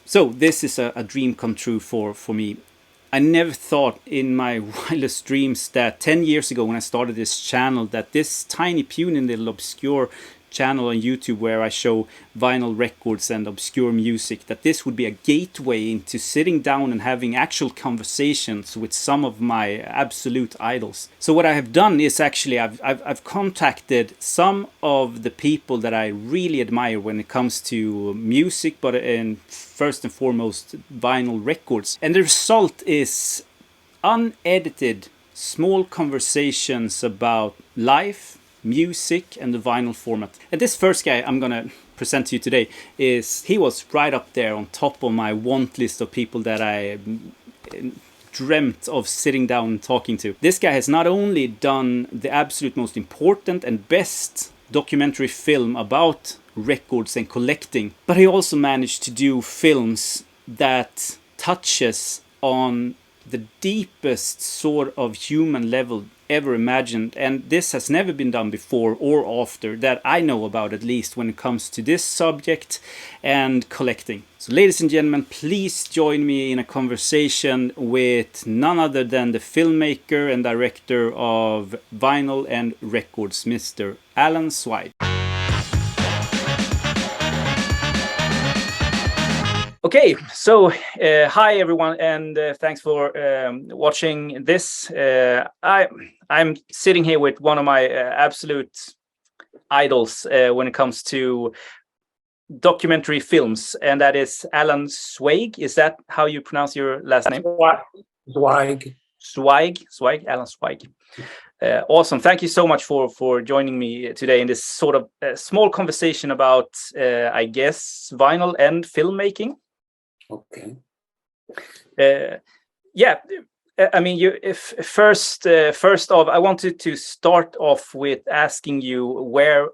So this is a dream come true for me. I never thought in my wildest dreams that 10 years ago when I started this channel that this tiny puny little obscure channel on YouTube where I show vinyl records and obscure music, that this would be a gateway into sitting down and having actual conversations with some of my absolute idols. So what I have done is actually I've contacted some of the people that I really admire when it comes to music, but first and foremost vinyl records. And the result is unedited small conversations about life, music, and the vinyl format. And this first guy I'm gonna present to you today he was right up there on top of my want list of people that I dreamt of sitting down and talking to. This guy has not only done the absolute most important and best documentary film about records and collecting, but he also managed to do films that touches on the deepest sort of human level ever imagined, and this has never been done before or after that I know about, at least when it comes to this subject and collecting. So ladies and gentlemen, please join me in a conversation with none other than the filmmaker and director of vinyl and records, Mr. Alan Zweig. Okay, so hi everyone, and thanks for watching this. I'm sitting here with one of my absolute idols when it comes to documentary films, and that is Alan Zweig. Is that how you pronounce your last name? Zweig. Zweig, Alan Zweig. Awesome. Thank you so much for joining me today in this sort of small conversation about, I guess, vinyl and filmmaking. Okay. Yeah. I mean, first off, I wanted to start off with asking you where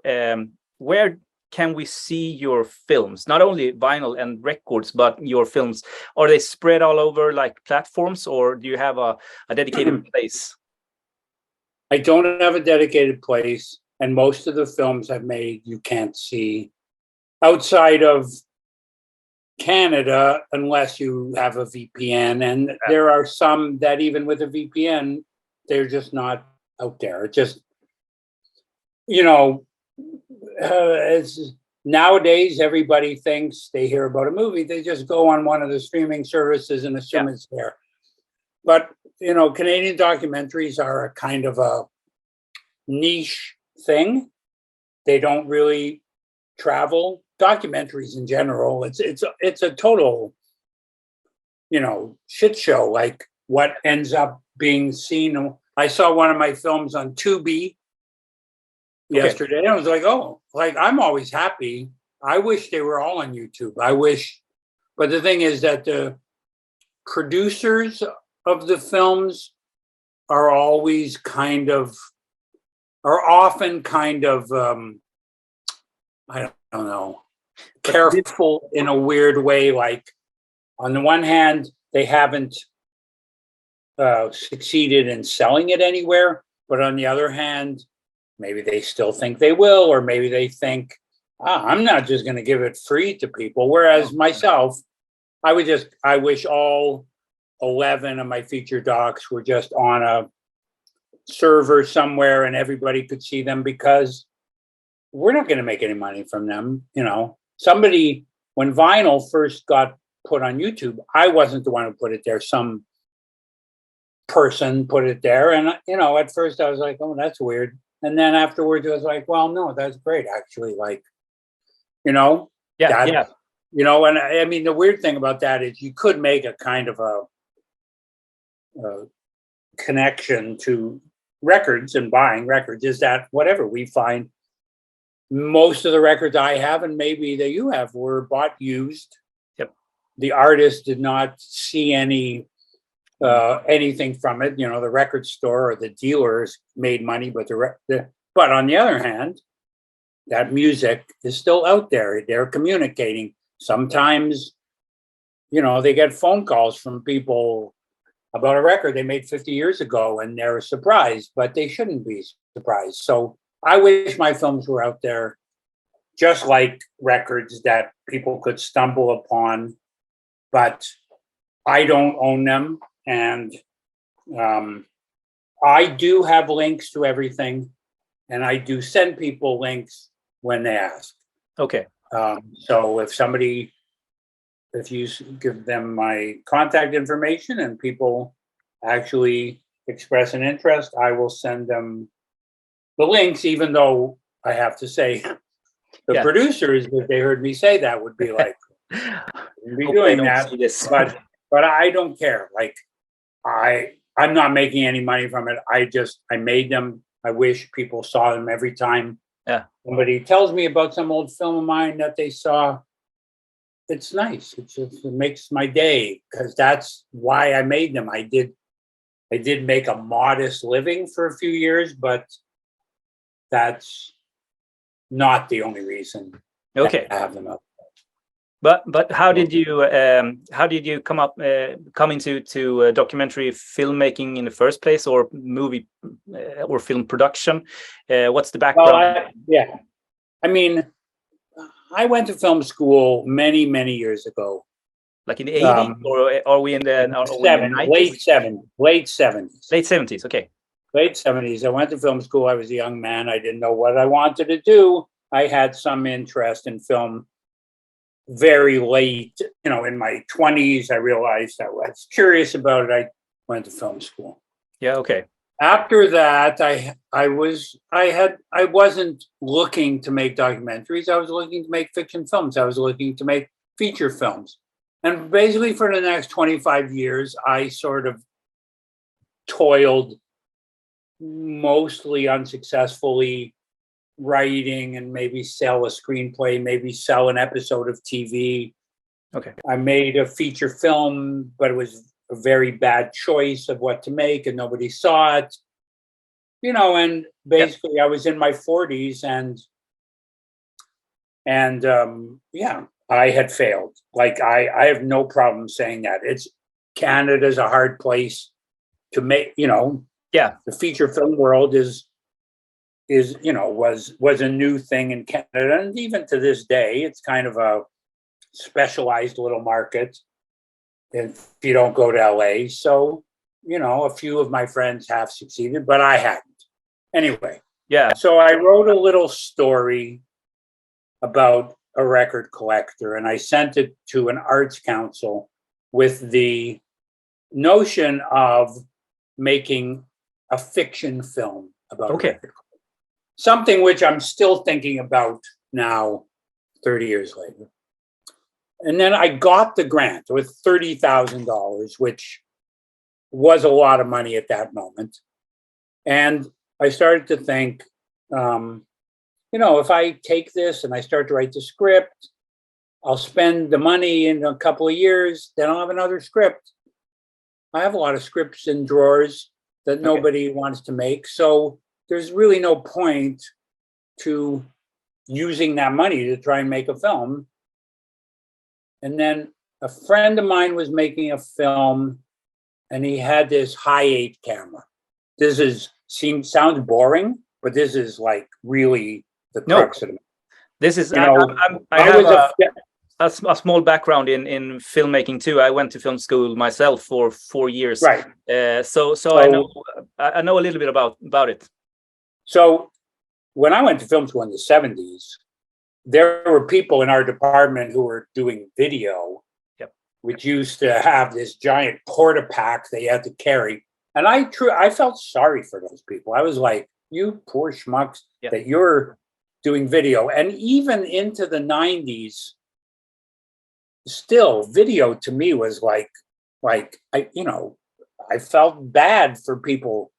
can we see your films? Not only vinyl and records, but your films. Are they spread all over like platforms, or do you have a dedicated place? I don't have a dedicated place, and most of the films I've made you can't see outside of Canada unless you have a VPN, and there are some that even with a VPN they're just not out there. It just, it's nowadays everybody thinks they hear about a movie, they just go on one of the streaming services and assume it's there. But Canadian documentaries are a kind of a niche thing. They don't really travel. Documentaries in general, it's a total, shit show. Like what ends up being seen. I saw one of my films on Tubi yesterday, and I was like, oh, like I'm always happy. I wish they were all on YouTube. I wish, but the thing is that the producers of the films are often kind of I don't know, careful in a weird way. Like on the one hand, they haven't succeeded in selling it anywhere, but on the other hand, maybe they still think they will, or maybe they think, I'm not just going to give it free to people. Whereas myself, I wish all 11 of my feature docs were just on a server somewhere and everybody could see them, because we're not going to make any money from them. Somebody, when vinyl first got put on YouTube, I wasn't the one who put it there. Some person put it there. And, at first I was like, oh, that's weird. And then afterwards I was like, well, no, that's great. Actually, like, and I mean, the weird thing about that is you could make a kind of a connection to records and buying records, is that whatever we find, most of the records I have, and maybe that you have, were bought used. Yep. The artist did not see anything from it. The record store or the dealers made money, but but on the other hand, that music is still out there. They're communicating. Sometimes, they get phone calls from people about a record they made 50 years ago, and they're surprised, but they shouldn't be surprised. So I wish my films were out there, just like records that people could stumble upon but I don't own them. And I do have links to everything, and I do send people links when they ask. Okay. So if you give them my contact information and people actually express an interest, I will send them the links, even though I have to say the producers, if they heard me say that, would be like, be doing that. But I don't care. Like, I'm not making any money from it. I made them. I wish people saw them every time. Yeah. Somebody tells me about some old film of mine that they saw. It's nice. It makes my day, because that's why I made them. I did make a modest living for a few years, but that's not the only reason. Okay. I have them up. But how did you come into documentary filmmaking in the first place, or movie or film production? What's the background? Well, I mean, I went to film school many years ago. Like in the 80s, or are we in the 90s? Late 70s. Late 70s, okay. Late 70s. I went to film school. I was a young man. I didn't know what I wanted to do. I had some interest in film very late, in my 20s. I realized I was curious about it. I went to film school. Yeah, okay. After that, I wasn't looking to make documentaries. I was looking to make fiction films. I was looking to make feature films. And basically for the next 25 years, I sort of toiled, mostly unsuccessfully, writing and maybe sell a screenplay, maybe sell an episode of TV. Okay. I made a feature film, but it was a very bad choice of what to make, and nobody saw it. And basically I was in my 40s, and I had failed. Like, I have no problem saying that. Canada's a hard place to make, the feature film world was a new thing in Canada. And even to this day, it's kind of a specialized little market if you don't go to LA. So, a few of my friends have succeeded, but I hadn't. Anyway. Yeah. So I wrote a little story about a record collector, and I sent it to an arts council with the notion of making a fiction film about a record collector. Something which I'm still thinking about now, 30 years later. And then I got the grant with $30,000, which was a lot of money at that moment. And I started to think, if I take this and I start to write the script, I'll spend the money in a couple of years, then I'll have another script. I have a lot of scripts in drawers that nobody wants to make. So there's really no point to using that money to try and make a film. And then a friend of mine was making a film, and he had this high-8 camera. Sounds boring, but this is like really the crux of it. This is, I have a small background in filmmaking too. I went to film school myself for 4 years. Right. So I know a little bit about it. So when I went to film school in the 70s, there were people in our department who were doing video, which used to have this giant porta-pack they had to carry. And I felt sorry for those people. I was like, you poor schmucks that you're doing video. And even into the 90s, still video to me was like I felt bad for people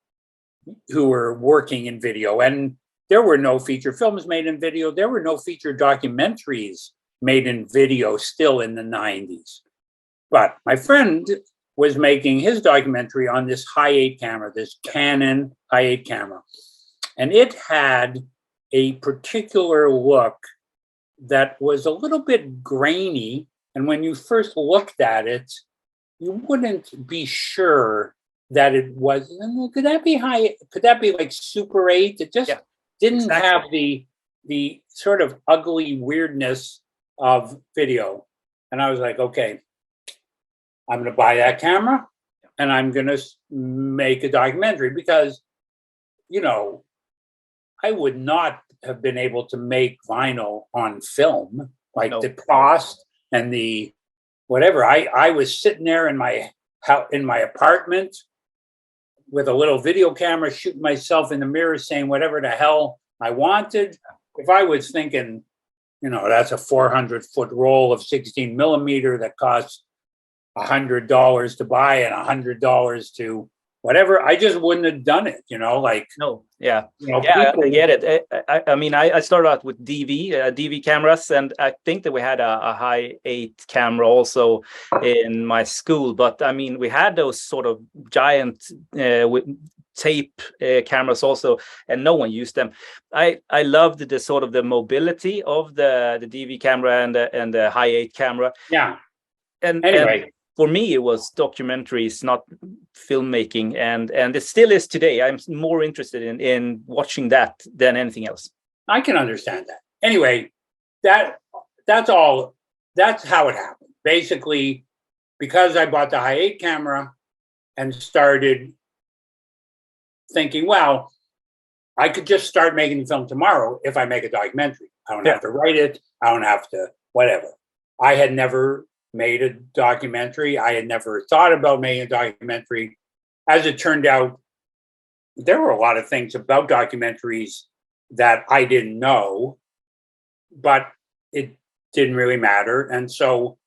who were working in video. And there were no feature films made in video. There were no feature documentaries made in video still in the 90s. But my friend was making his documentary on this high-8 camera, this Canon high-8 camera. And it had a particular look that was a little bit grainy. And when you first looked at it, you wouldn't be sure that it was, could that be high? Could that be like Super 8? It just didn't have the sort of ugly weirdness of video. And I was like, okay, I'm going to buy that camera and I'm going to make a documentary because, you know, I would not have been able to make vinyl on film, like the cost and the whatever. I was sitting there in my apartment with a little video camera, shooting myself in the mirror, saying whatever the hell I wanted. If I was thinking, you know, that's a 400-foot roll of 16 millimeter that costs $100 to buy and $100 to whatever, I just wouldn't have done it, you know, like. No, yeah. You know, yeah, people, I get it. I mean, I started out with DV cameras, and I think that we had a high 8 camera also in my school. But I mean, we had those sort of giant with tape cameras also, and no one used them. I loved the sort of the mobility of the DV camera and the high 8 camera. Yeah. And anyway. And for me, it was documentaries, not filmmaking, and it still is today. I'm more interested in watching that than anything else. I can understand that. Anyway, that's all. That's how it happened. Basically, because I bought the high 8 camera and started thinking, well, I could just start making the film tomorrow if I make a documentary. I don't have to write it. I don't have to whatever. I had never made a documentary. I had never thought about making a documentary. As it turned out, there were a lot of things about documentaries that I didn't know, but it didn't really matter. And so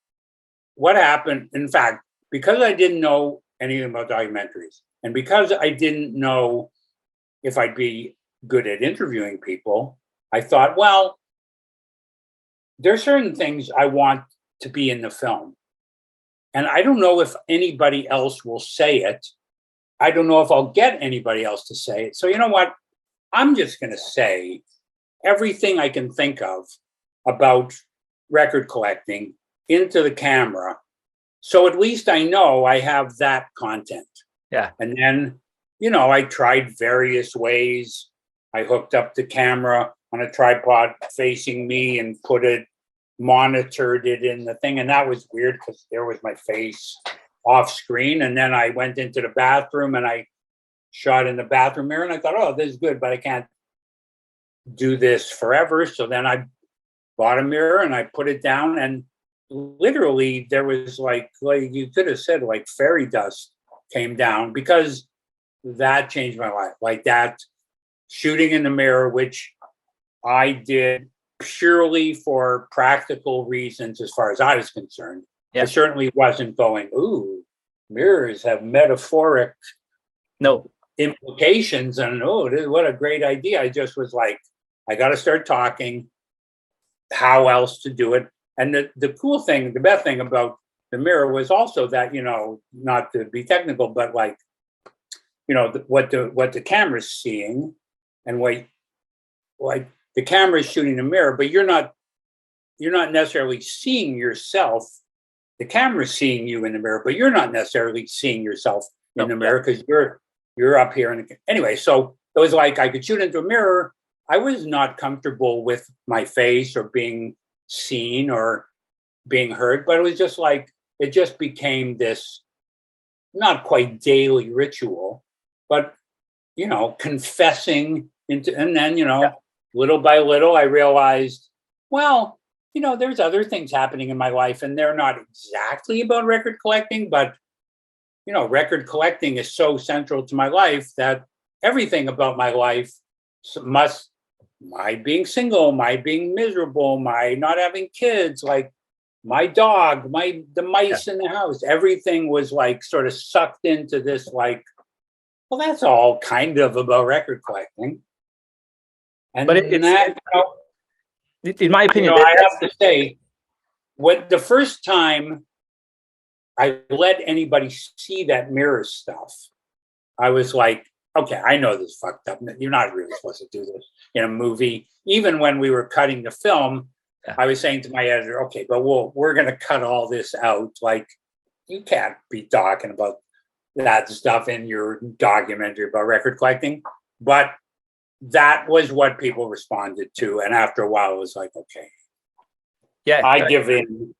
what happened, in fact, because I didn't know anything about documentaries, and because I didn't know if I'd be good at interviewing people, I thought, well, there's certain things I want to be in the film. And I don't know if anybody else will say it. I don't know if I'll get anybody else to say it. So you know what? I'm just going to say everything I can think of about record collecting into the camera. So at least I know I have that content. Yeah. And then, you know, I tried various ways. I hooked up the camera on a tripod facing me and monitored it in the thing. And that was weird because there was my face off screen. And then I went into the bathroom and I shot in the bathroom mirror and I thought, oh, this is good, but I can't do this forever. So then I bought a mirror and I put it down, and literally there was like you could have said like fairy dust came down, because that changed my life. Like that shooting in the mirror, which I did purely for practical reasons as far as I was concerned. I certainly wasn't going, ooh, mirrors have metaphoric implications, and what a great idea. I just was like, I got to start talking. How else to do it? And the cool thing, the best thing about the mirror was also that, you know, not to be technical, but like, you know, what the camera's seeing, and like the camera is shooting the mirror, but you're not necessarily seeing yourself. The camera's seeing you in the mirror, but you're not necessarily seeing yourself in the mirror because you're up here. Anyway, so it was like I could shoot into a mirror. I was not comfortable with my face or being seen or being heard, but it was just like, it just became this not quite daily ritual, but, you know, confessing into, and then, you know, little by little, I realized, well, you know, there's other things happening in my life, and they're not exactly about record collecting, but, you know, record collecting is so central to my life that everything about my life my being single, my being miserable, my not having kids, like my dog, the mice in the house, everything was like sort of sucked into this, like, well, that's all kind of about record collecting. And but in my opinion, I have to say, the first time I let anybody see that mirror stuff, I was like, okay, I know this fucked up. You're not really supposed to do this in a movie. Even when we were cutting the film, I was saying to my editor, okay, but we're going to cut all this out. Like, you can't be talking about that stuff in your documentary about record collecting. But that was what people responded to. And after a while, it was like, okay, I give in.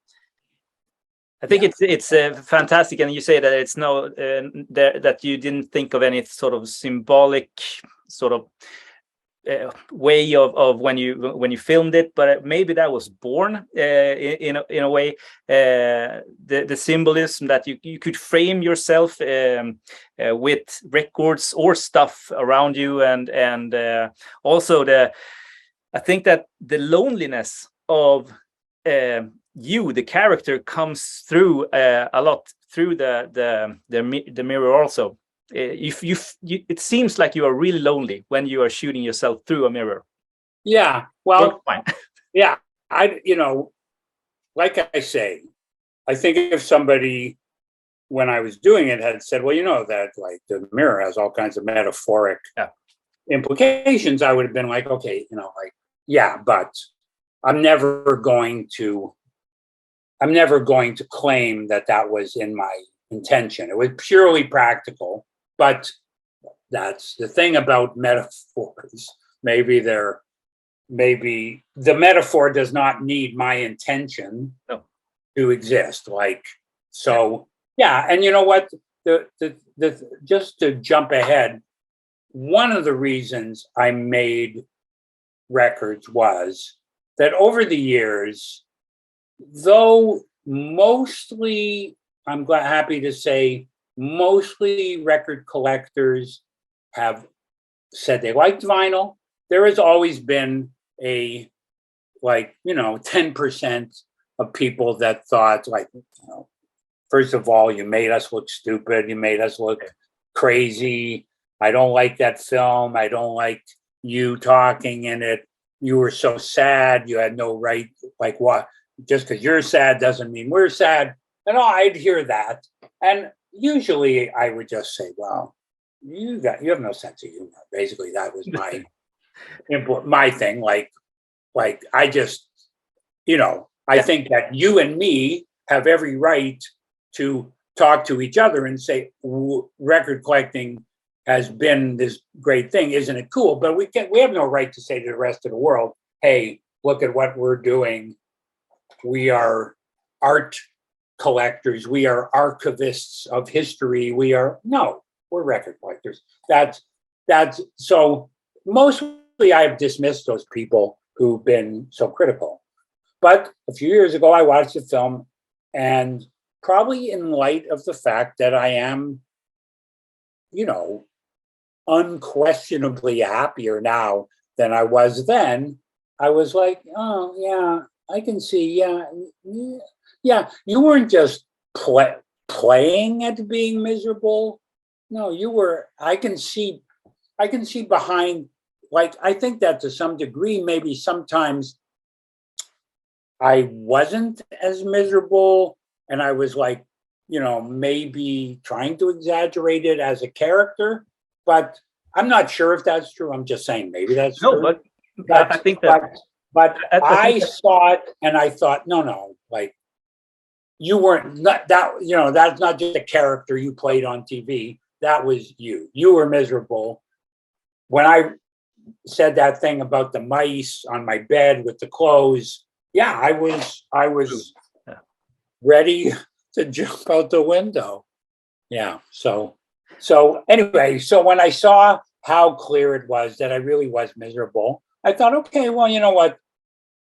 I think it's fantastic, and you say that it's that you didn't think of any sort of symbolic sort of way of when you filmed it, but maybe that was born in a way, the symbolism that you could frame yourself with records or stuff around you, and also I think that the loneliness of you, the character, comes through a lot through the mirror also. It seems like you are really lonely when you are shooting yourself through a mirror. Yeah, well, yeah, like I say, I think if somebody, when I was doing it, had said, well, that like the mirror has all kinds of metaphoric implications, I would have been like, okay, yeah, but I'm never going to claim that was in my intention. It was purely practical. But that's the thing about metaphors. Maybe the metaphor does not need my intention to exist. Yeah. And you know what? The just to jump ahead, one of the reasons I made records was that over the years, though mostly, I'm happy to say, mostly record collectors have said they liked vinyl. There has always been 10% of people that thought, first of all, you made us look stupid. You made us look crazy. I don't like that film. I don't like you talking in it. You were so sad. You had no right. Like what? Just because you're sad doesn't mean we're sad. And I'd hear that. And usually I would just say, well, you have no sense of humor. Basically, that was my thing. Like I just, I think that you and me have every right to talk to each other and say, record collecting has been this great thing. Isn't it cool? But we have no right to say to the rest of the world, hey, look at what we're doing. We are art collectors. We are archivists of history. We're record collectors. That's so mostly I've dismissed those people who've been so critical. But a few years ago, I watched the film, and probably in light of the fact that I am, unquestionably happier now than I was then, I was like, oh yeah, I can see, yeah, you weren't just playing at being miserable. No, you were. I can see behind. I think that to some degree, maybe sometimes I wasn't as miserable, and I was maybe trying to exaggerate it as a character. But I'm not sure if that's true. I'm just saying maybe that's true. But I think that. But I saw it and I thought, no, you weren't that, that's not just a character you played on TV. That was you. You were miserable. When I said that thing about the mice on my bed with the clothes, yeah, I was ready to jump out the window. Yeah. So anyway, so when I saw how clear it was that I really was miserable, I thought, okay, well, you know what?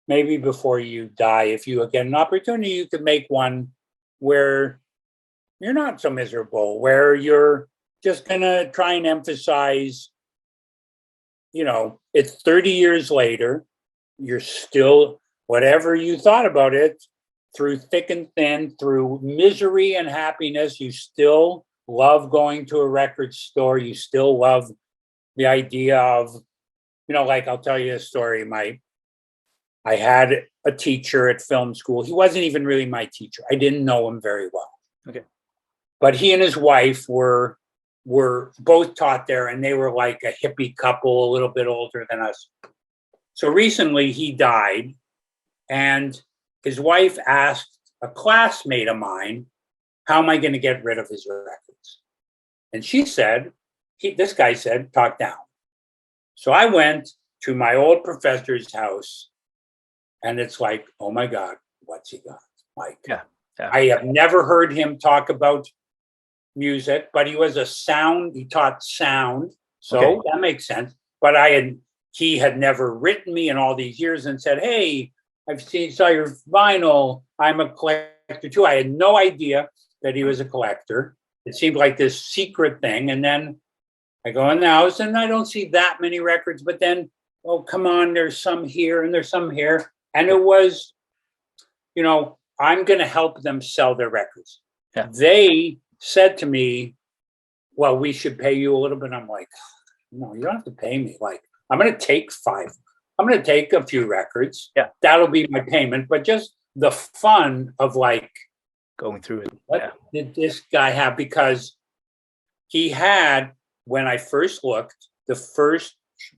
Maybe before you die, if you get an opportunity, you could make one where you're not so miserable, where you're just going to try and emphasize, it's 30 years later, you're still, whatever you thought about it, through thick and thin, through misery and happiness, you still love going to a record store. You still love the idea of, I'll tell you a story. I had a teacher at film school. He wasn't even really my teacher. I didn't know him very well. Okay. But he and his wife were both taught there, and they were like a hippie couple, a little bit older than us. So recently he died, and his wife asked a classmate of mine, how am I going to get rid of his records? And she said, this guy said, talk down. So I went to my old professor's house, and it's like, oh my God, what's he got? Yeah. I have never heard him talk about music, but he taught sound. So that makes sense. But he had never written me in all these years and said, hey, saw your vinyl. I'm a collector too. I had no idea that he was a collector. It seemed like this secret thing. And then I go in the house and I don't see that many records, but then, oh, come on, there's some here and there's some here. And it was, I'm going to help them sell their records. Yeah. They said to me, well, we should pay you a little bit. I'm like, no, you don't have to pay me. Like, I'm going to take 5. I'm going to take a few records. Yeah. That'll be my payment. But just the fun of like going through it. What did this guy have? Because he had, when I first looked, the first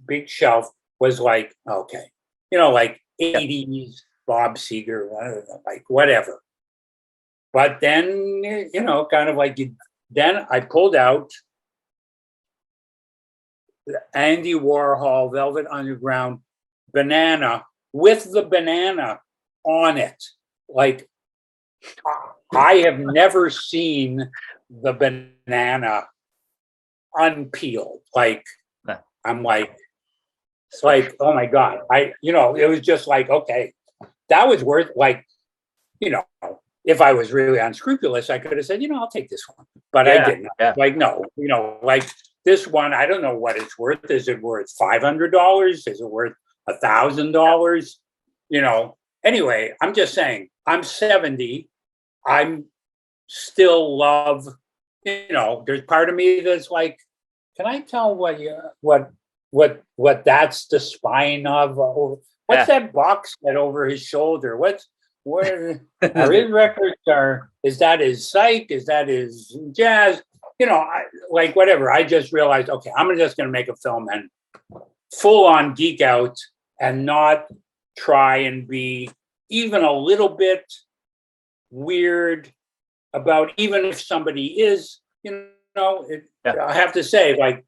big shelf was like, okay, like 80s Bob Seger, like whatever. But then, kind of like, then I pulled out Andy Warhol, Velvet Underground, banana with the banana on it. Like, I have never seen the banana unpeeled. Like, I'm like, it's like, oh my God. It was just like, okay, that was worth, like, if I was really unscrupulous, I could have said, I'll take this one. But I didn't. Yeah. Like, no, like this one, I don't know what it's worth. Is it worth $500? Is it worth $1,000? Anyway, I'm just saying, I'm 70. I'm still love, there's part of me that's like, can I tell what that's the spine of? What's that box set over his shoulder? Where are his records is that his psych? Is that his jazz? Like whatever. I just realized, okay, I'm just going to make a film and full on geek out and not try and be even a little bit weird about, even if somebody is, I have to say, like,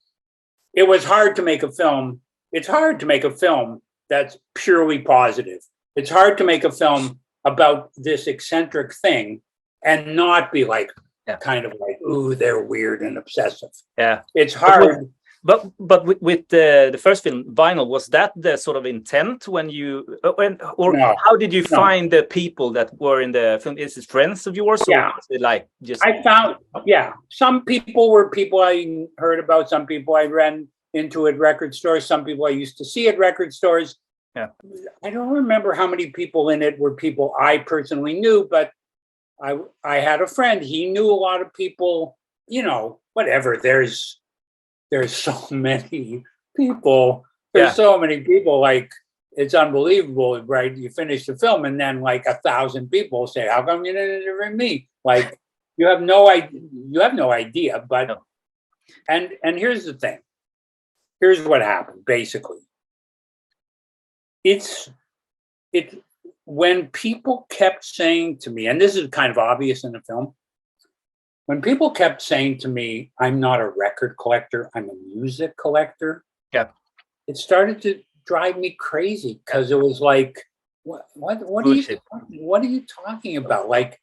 it was hard to make a film. It's hard to make a film that's purely positive. It's hard to make a film about this eccentric thing and not be like, kind of like, ooh, they're weird and obsessive. Yeah. It's hard. But with the first film, Vinyl, was that the sort of intent when you, No, how did you find the people that were in the film? Is it friends of yours? Or was it like just? I found, some people were people I heard about, some people I ran into at record stores, some people I used to see at record stores. Yeah. I don't remember how many people in it were people I personally knew, but I had a friend. He knew a lot of people, whatever. There's so many people. There's so many people, like, it's unbelievable, right? You finish the film and then like 1,000 people say, how come you didn't interview me? Like, you have no idea, but, no. And here's the thing. Here's what happened, basically. It's when people kept saying to me, and this is kind of obvious in the film, when people kept saying to me, I'm not a record collector, I'm a music collector. Yeah. It started to drive me crazy because it was like, what are you talking about? Like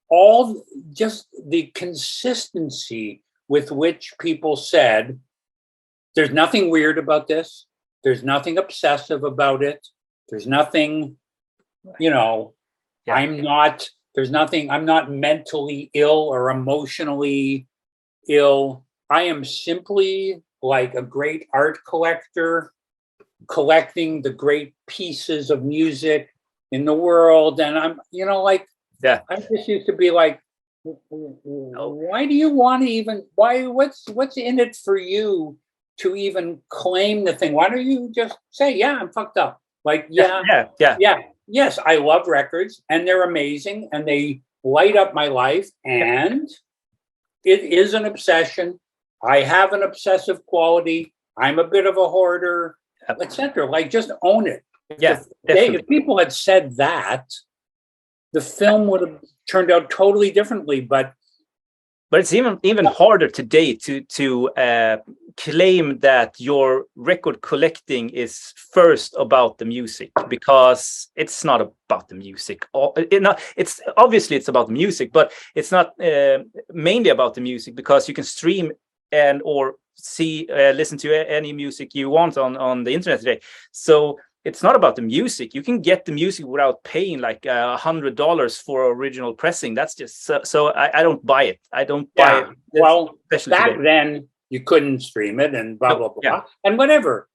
all just the consistency with which people said, there's nothing weird about this. There's nothing obsessive about it. There's nothing, I'm not mentally ill or emotionally ill. I am simply like a great art collector, collecting the great pieces of music in the world. And I'm, I just used to be like, why do you want to even, what's in it for you to even claim the thing? Why don't you just say, I'm fucked up? Like, yes, I love records and they're amazing and they light up my life and it is an obsession. I have an obsessive quality. I'm a bit of a hoarder, etc. Like, just own it. If people had said that, the film would have turned out totally differently. But But it's even harder today to claim that your record collecting is first about the music, because it's not about the music. It's obviously it's about the music, but it's not mainly about the music, because you can stream and or see listen to any music you want on the internet today. So it's not about the music. You can get the music without paying like $100 for original pressing. That's just so I don't buy it. I don't buy it. Well, back then you couldn't stream it and blah, blah, blah. And whatever.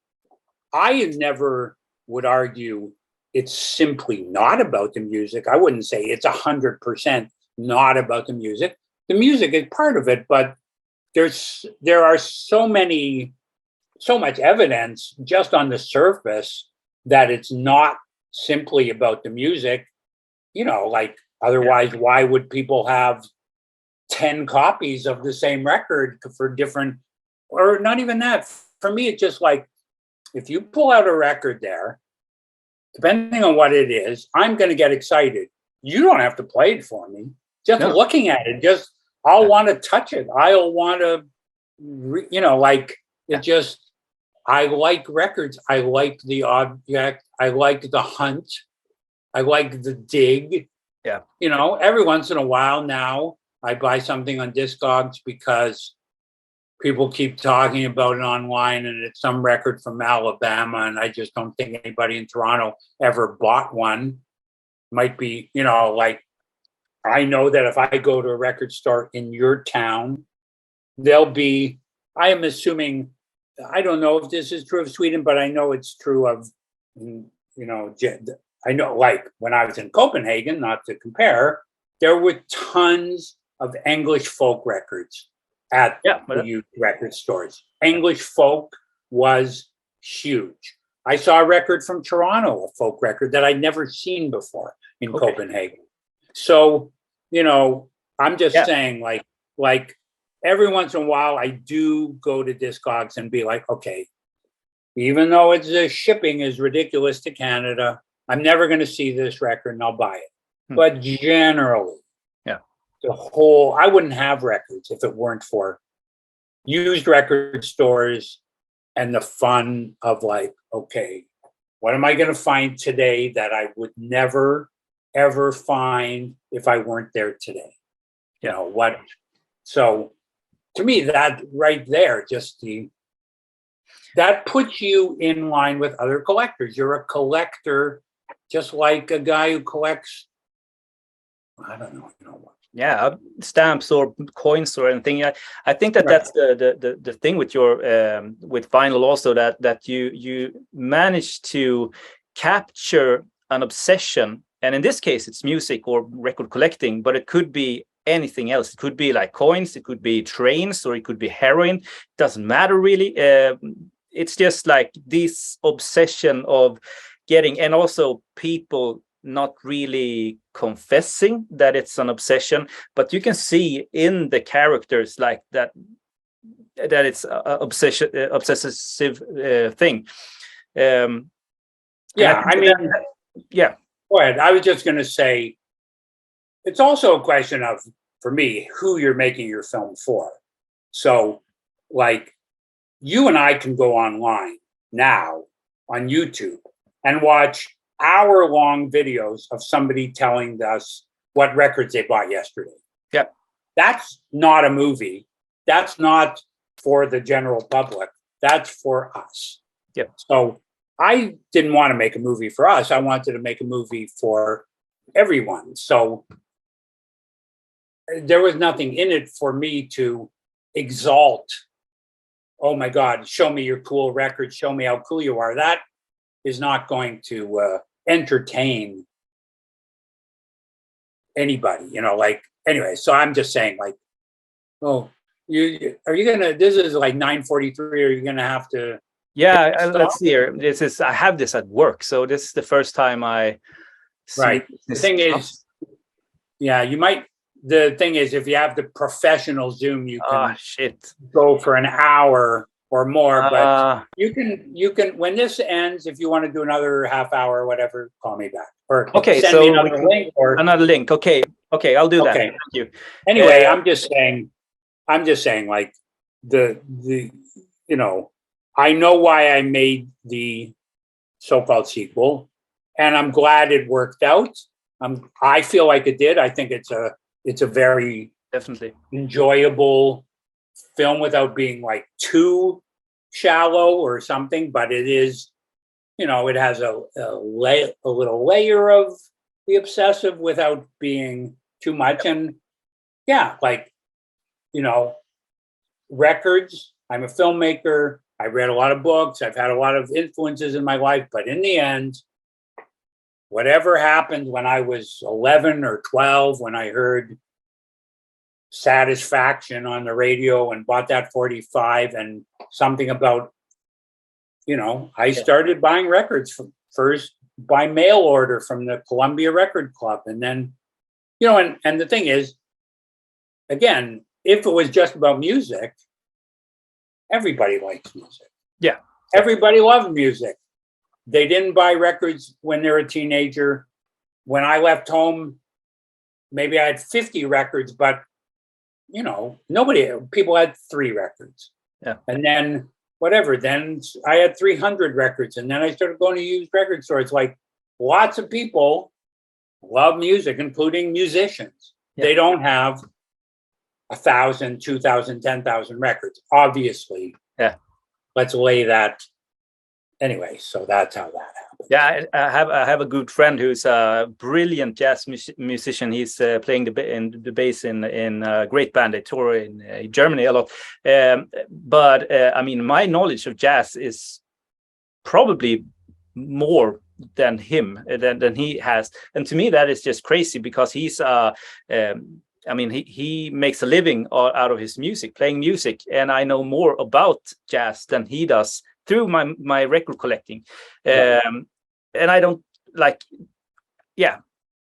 I never would argue it's simply not about the music. I wouldn't say it's 100% not about the music. The music is part of it, but there are so much evidence just on the surface that it's not simply about the music, like otherwise, why would people have 10 copies of the same record for different, or not even that. For me, it's just like, if you pull out a record there, depending on what it is, I'm going to get excited. You don't have to play it for me. Just looking at it, I'll want to touch it. I'll want to, it just, I like records. I like the object. I like the hunt. I like the dig. Yeah. Every once in a while now, I buy something on Discogs because people keep talking about it online, and it's some record from Alabama, and I just don't think anybody in Toronto ever bought one. Might be, I know that if I go to a record store in your town, I am assuming, I don't know if this is true of Sweden, but I know it's true of, I know, like when I was in Copenhagen, not to compare, there were tons of English folk records at the youth record stores. English folk was huge. I saw a record from Toronto, a folk record that I'd never seen before in Copenhagen. So, I'm just saying, like every once in a while, I do go to Discogs and be like, okay, even though the shipping is ridiculous to Canada, I'm never going to see this record and I'll buy it. But generally, I wouldn't have records if it weren't for used record stores and the fun of like, okay, what am I going to find today that I would never, ever find if I weren't there today? What? So to me, that right there, that puts you in line with other collectors. You're a collector, just like a guy who collects, I don't know, stamps or coins or anything. I think that's the thing with your with vinyl also, that you manage to capture an obsession, and in this case it's music or record collecting, but it could be anything else. It could be like coins, it could be trains, or it could be heroin. It doesn't matter really. It's just like this obsession of getting, and also people not really confessing that it's an obsession, but you can see in the characters like that it's a obsessive thing. I mean, go ahead. I was just going to say, it's also a question of, for me, who you're making your film for. So, like, you and I can go online now on YouTube and watch hour-long videos of somebody telling us what records they bought yesterday. Yeah. That's not a movie. That's not for the general public. That's for us. Yeah. So I didn't want to make a movie for us. I wanted to make a movie for everyone. So there was nothing in it for me to exalt. Oh my God, show me your cool record. Show me how cool you are. That is not going to entertain anybody, anyway. So I'm just saying, like, oh, this is like 9:43. Are you going to have to? Yeah, let's see here. I have this at work. So this is the first time I. Right. The thing is, you might. The thing is, if you have the professional Zoom, you can go for an hour or more. But you can. When this ends, if you want to do another half hour or whatever, call me back. Or send me another link. Another link. Okay, I'll do that. Thank you. Anyway, I'm just saying, I'm just saying, like, the you know, I know why I made the so-called sequel, and I'm glad it worked out. I feel like it did. I think it's a very Definitely enjoyable film without being like too shallow or something, but it is, it has a little layer of the obsessive without being too much. And yeah, like, records. I'm a filmmaker. I read a lot of books. I've had a lot of influences in my life, but in the end, whatever happened when I was 11 or 12, when I heard Satisfaction on the radio and bought that 45, and something about, I started buying records first by mail order from the Columbia Record Club. And then, and the thing is, again, if it was just about music, everybody likes music. Yeah. Everybody loved music. They didn't buy records when they were a teenager. When I left home, maybe I had 50 records, but people had 3 records. Yeah. And then then I had 300 records. And then I started going to used record stores. Like, lots of people love music, including musicians. Yeah. They don't have 1,000, 2,000, 10,000 records, obviously. Yeah. Let's lay that. Anyway, so that's how that happened. Yeah, I have a good friend who's a brilliant jazz musician. He's playing the bass in a great band. They tour in Germany a lot. But I mean, my knowledge of jazz is probably more than him than he has. And to me, that is just crazy, because he's I mean, he makes a living out of his music, playing music, and I know more about jazz than he does through my record collecting. And I don't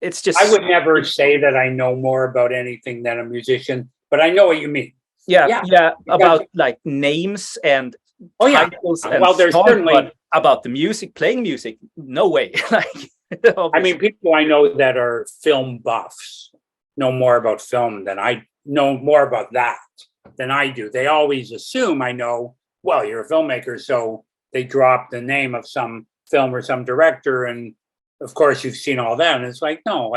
it's just, I would never say that I know more about anything than a musician, but I know what you mean. Yeah, about like names and titles. And there's certainly about the music, playing music, no way. I mean, people I know that are film buffs know more about film than I know more about that than I do. They always assume I know, well, you're a filmmaker, so they drop the name of some film or some director, and of course you've seen all that. And it's like, no,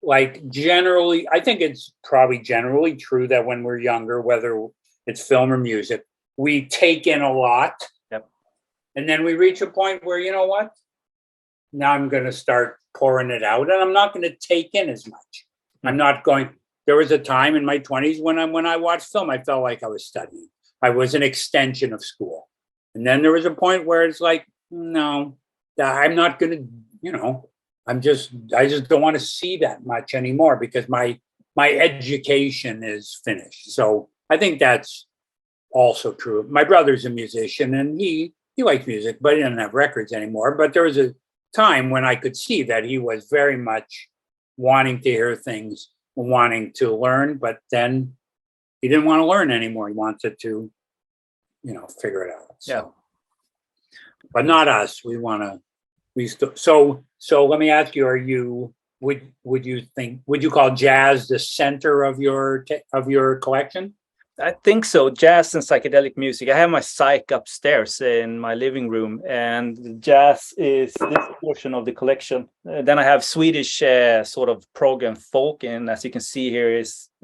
like generally, I think it's probably generally true that when we're younger, whether it's film or music, we take in a lot. Yep. And then we reach a point where, you know what? Now I'm going to start pouring it out, and I'm not going to take in as much. I'm not going. There was a time in my 20s when I watched film, I felt like I was studying. I was an extension of school. And then there was a point where it's like, no, I'm not going to, I just don't want to see that much anymore, because my education is finished. So I think that's also true. My brother's a musician, and he likes music, but he doesn't have records anymore. But there was a time when I could see that he was very much wanting to hear things, wanting to learn, but then he didn't want to learn anymore. He wanted to, figure it out. So. Yeah. But not us. So let me ask you, would you call jazz the center of your collection? I think so. Jazz and psychedelic music. I have my psych upstairs in my living room, and jazz is this portion of the collection. Then I have Swedish sort of prog and folk, and as you can see here,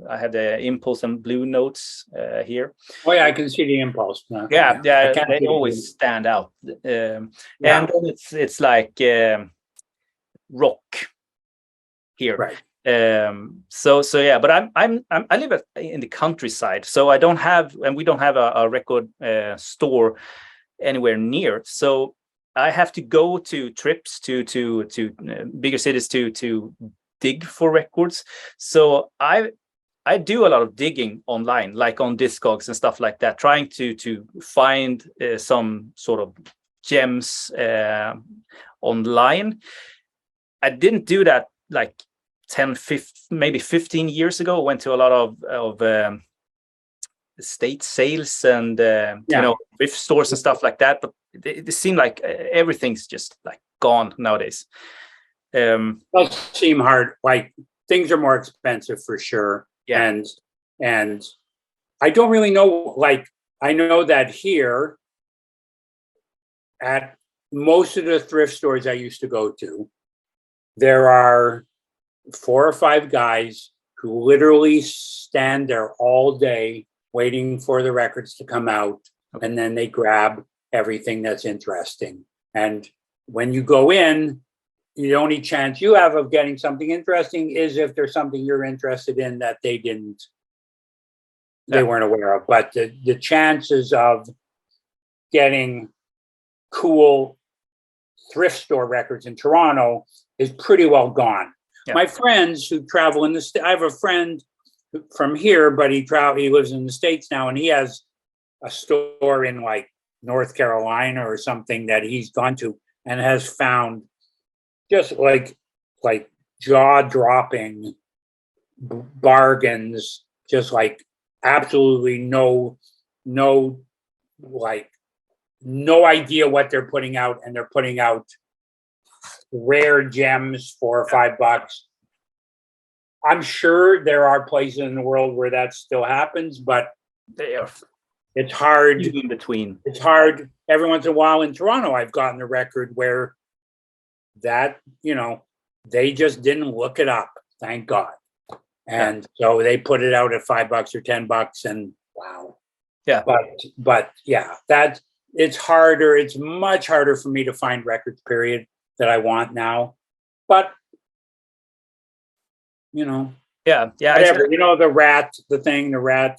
I have the Impulse and Blue Notes here. Oh yeah, I can see the Impulse. Yeah, they always stand out. And then it's like rock here. Right. So yeah, but I live in the countryside, so we don't have a record store anywhere near. So I have to go to trips to bigger cities to dig for records. So I do a lot of digging online, like on Discogs and stuff like that, trying to find some sort of gems online. I didn't do that like 10, 15, maybe 15 years ago. I went to a lot of estate sales and thrift stores and stuff like that. But it seemed like everything's just like gone nowadays. It does seem hard. Like, things are more expensive for sure. Yeah. And I don't really know. Like, I know that here at most of the thrift stores I used to go to, there are 4 or 5 guys who literally stand there all day waiting for the records to come out. And then they grab everything that's interesting. And when you go in, the only chance you have of getting something interesting is if there's something you're interested in that they weren't aware of. But the chances of getting cool thrift store records in Toronto is pretty well gone. Yeah. My friends who travel in the I have a friend from here, but he lives in the States now, and he has a store in like North Carolina or something that he's gone to and has found just like jaw-dropping bargains, just like absolutely no idea what they're putting out, and they're putting out rare gems for $5. I'm sure there are places in the world where that still happens, but it's hard in between. It's hard. Every once in a while in Toronto, I've gotten a record where that, they just didn't look it up. Thank God. And so they put it out at $5 or $10, and wow. Yeah. But yeah, it's harder. It's much harder for me to find records, period, that I want now. But yeah, whatever. The rat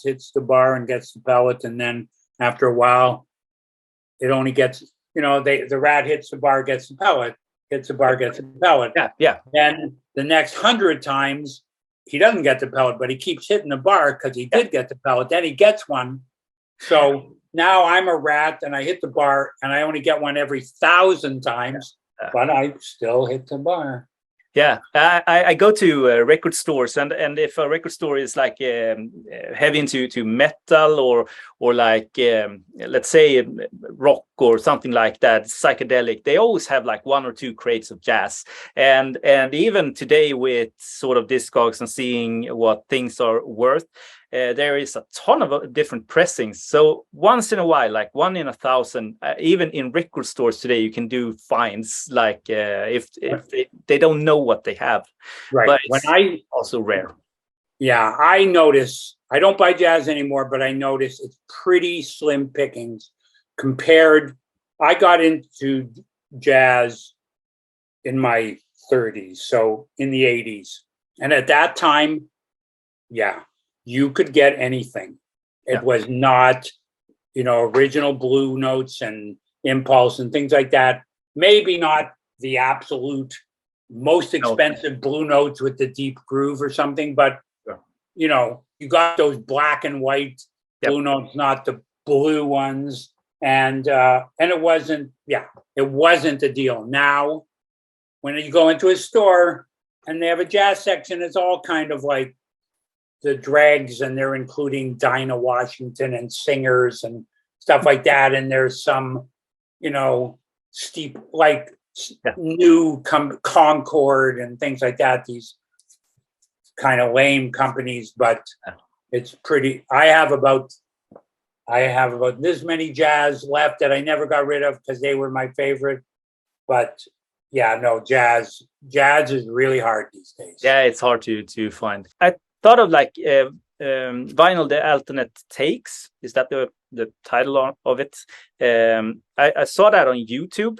hits the bar and gets the pellet, and then after a while, it only gets the rat hits the bar, gets the pellet, hits the bar, gets the pellet. Yeah. And the next 100 times, he doesn't get the pellet, but he keeps hitting the bar because he did get the pellet. Then he gets one. So now I'm a rat and I hit the bar and I only get one every 1,000 times, but I still hit the bar. Yeah, I go to record stores, and if a record store is like heavy into metal or like let's say rock or something like that, psychedelic, they always have like 1 or 2 crates of jazz. And even today with sort of Discogs and seeing what things are worth, there is a ton of different pressings. So once in a while, like 1 in 1,000, even in record stores today, you can do finds like if they don't know what they have. Right. But it's also rare. Yeah, I notice, I don't buy jazz anymore, but I notice it's pretty slim pickings compared. I got into jazz in my 30s, so in the 80s. And at that time, you could get anything. It was not, original Blue Notes and Impulse and things like that. Maybe not the absolute most expensive Blue Notes with the deep groove or something, but you got those black and white Blue Notes, not the blue ones. And it wasn't a deal. Now, when you go into a store and they have a jazz section, it's all kind of like the dregs, and they're including Dinah Washington and singers and stuff like that. And there's some, steep, like new Concord and things like that. These kind of lame companies, but it's pretty. I have about this many jazz left that I never got rid of because they were my favorite. But jazz is really hard these days. Yeah, it's hard to find. I thought of like vinyl, the alternate takes. Is that the title of it? I saw that on YouTube.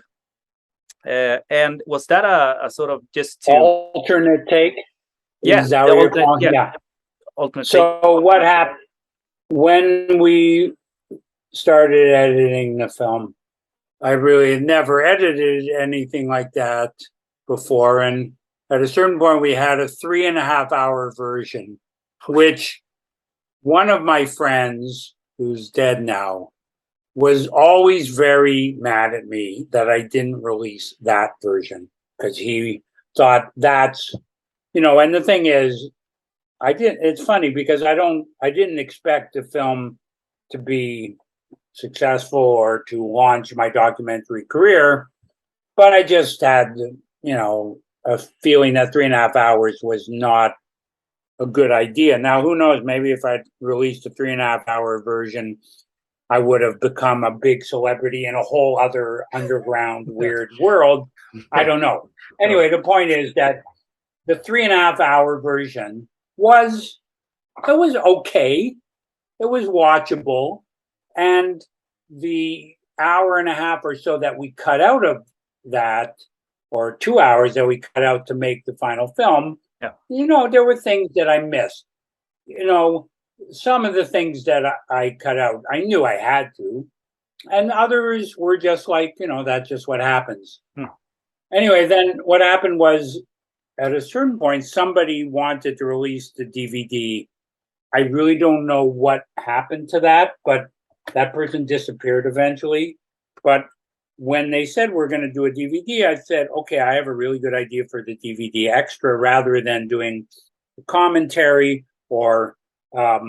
And was that a sort of just to alternate take? Yeah, is that what you're calling? Yeah. Alternate so take. What happened when we started editing the film? I really had never edited anything like that before, and at a certain point we had a 3.5-hour version, which one of my friends, who's dead now, was always very mad at me that I didn't release that version because he thought that's, and the thing is, it's funny because I didn't expect the film to be successful or to launch my documentary career, but I just had, a feeling that 3.5 hours was not a good idea. Now, who knows? Maybe if I'd released a 3.5 hour version, I would have become a big celebrity in a whole other underground weird world. I don't know. Anyway, the point is that the 3.5 hour version was okay. It was watchable. And the hour and a half or so that we cut out of that, or 2 hours that we cut out to make the final film, there were things that I missed. Some of the things that I cut out, I knew I had to. And others were just like, that's just what happens. Anyway, then what happened was, at a certain point, somebody wanted to release the DVD. I really don't know what happened to that, but that person disappeared eventually. But when they said we're going to do a DVD, I said, okay, I have a really good idea for the DVD extra, rather than doing commentary or a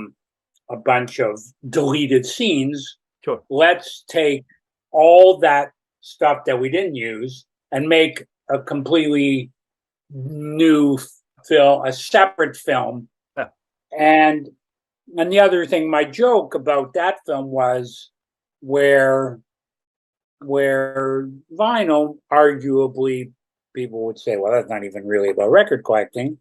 bunch of deleted scenes. Sure. Let's take all that stuff that we didn't use and make a completely new film, a separate film. And the other thing, my joke about that film was where vinyl, arguably, people would say, well, that's not even really about record collecting.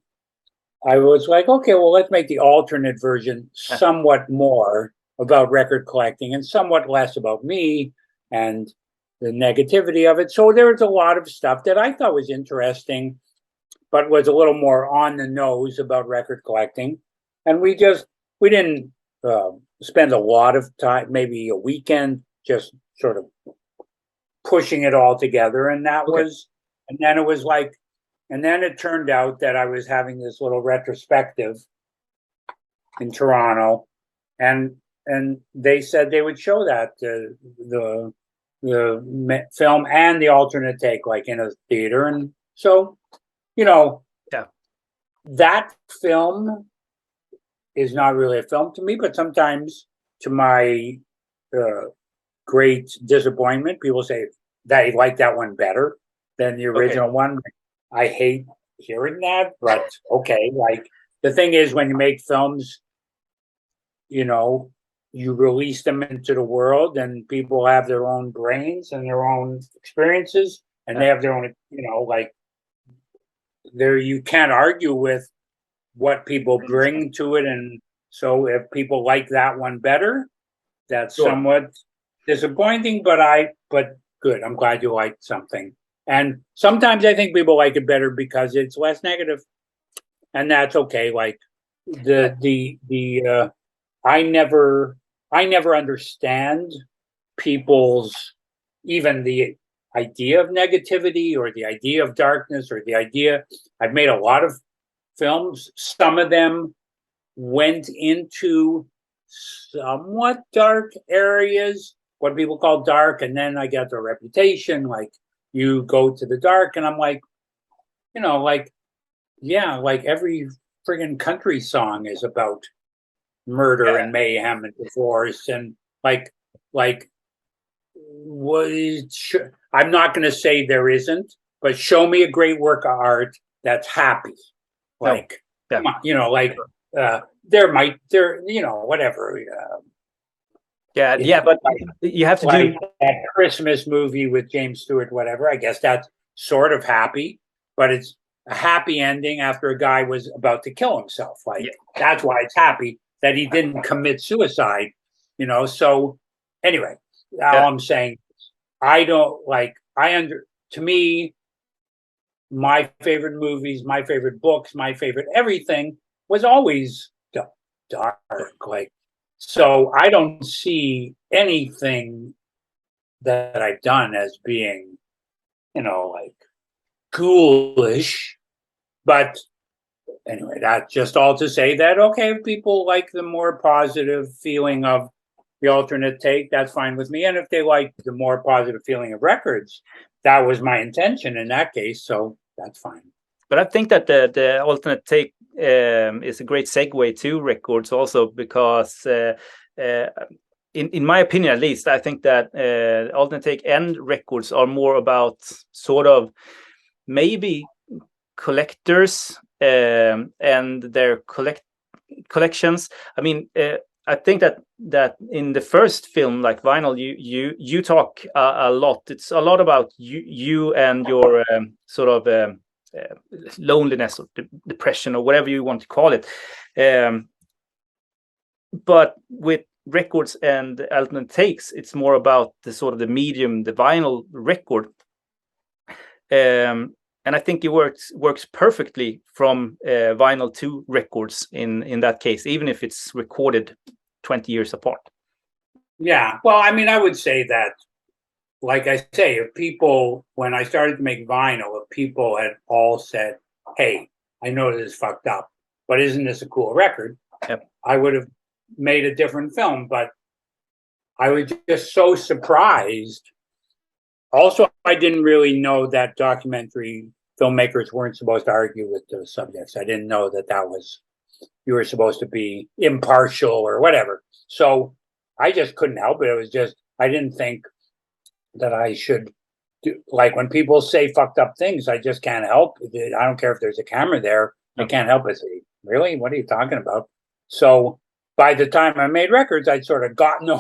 I was like, okay, well, let's make the alternate version somewhat more about record collecting and somewhat less about me and the negativity of it. So there was a lot of stuff that I thought was interesting, but was a little more on the nose about record collecting. And we didn't spend a lot of time, maybe a weekend, just sort of pushing it all together. And that was, and then it was like, and then it turned out that I was having this little retrospective in Toronto, and they said they would show that the film and the alternate take, like in a theater. And so, that film is not really a film to me, but sometimes, to my great disappointment, people say they like that one better than the original one. I hate hearing that, but okay. Like, the thing is, when you make films, you release them into the world, and people have their own brains and their own experiences, and they have their own, you can't argue with what people bring to it. And so if people like that one better, that's somewhat disappointing, but good. I'm glad you liked something. And sometimes I think people like it better because it's less negative, and that's okay. Like I never understand people's, even the idea of negativity or the idea of darkness or the idea. I've made a lot of films. Some of them went into somewhat dark areas, what people call dark, and then I got the reputation, like, you go to the dark, and I'm like, like every friggin' country song is about murder and mayhem and divorce, and I'm not going to say there isn't, but show me a great work of art that's happy. Like, come on, whatever. But you have to do that Christmas movie with James Stewart, whatever. I guess that's sort of happy, but it's a happy ending after a guy was about to kill himself. That's why it's happy, that he didn't commit suicide. So anyway, all I'm saying, to me, my favorite movies, my favorite books, my favorite everything was always dark. So I don't see anything that I've done as being, ghoulish. But anyway, that's just all to say that, okay, if people like the more positive feeling of the alternate take, that's fine with me. And if they like the more positive feeling of records, that was my intention in that case. So that's fine. But I think that the alternate take is a great segue to records also, because in my opinion, at least, I think that alternate take and records are more about sort of maybe collectors and their collections. I mean, I think that in the first film, like Vinyl, you talk a lot. It's a lot about you and your sort of loneliness or depression or whatever you want to call it. But with records and alternate takes, it's more about the sort of the medium, the vinyl record. And I think it works perfectly from vinyl to records in that case, even if it's recorded 20 years apart. Yeah, well, I mean, I would say that, like I say, if people, when I started to make vinyl, if people had all said, hey, I know this is fucked up, but isn't this a cool record? Yep. I would have made a different film, but I was just so surprised. Also, I didn't really know that documentary filmmakers weren't supposed to argue with the subjects. I didn't know that was, you were supposed to be impartial or whatever. So I just couldn't help it. It was just, I didn't think that I should do, like when people say fucked up things, I just can't help it. I don't care if there's a camera there. I can't help it. Say, really? What are you talking about? So by the time I made records, I'd sort of gotten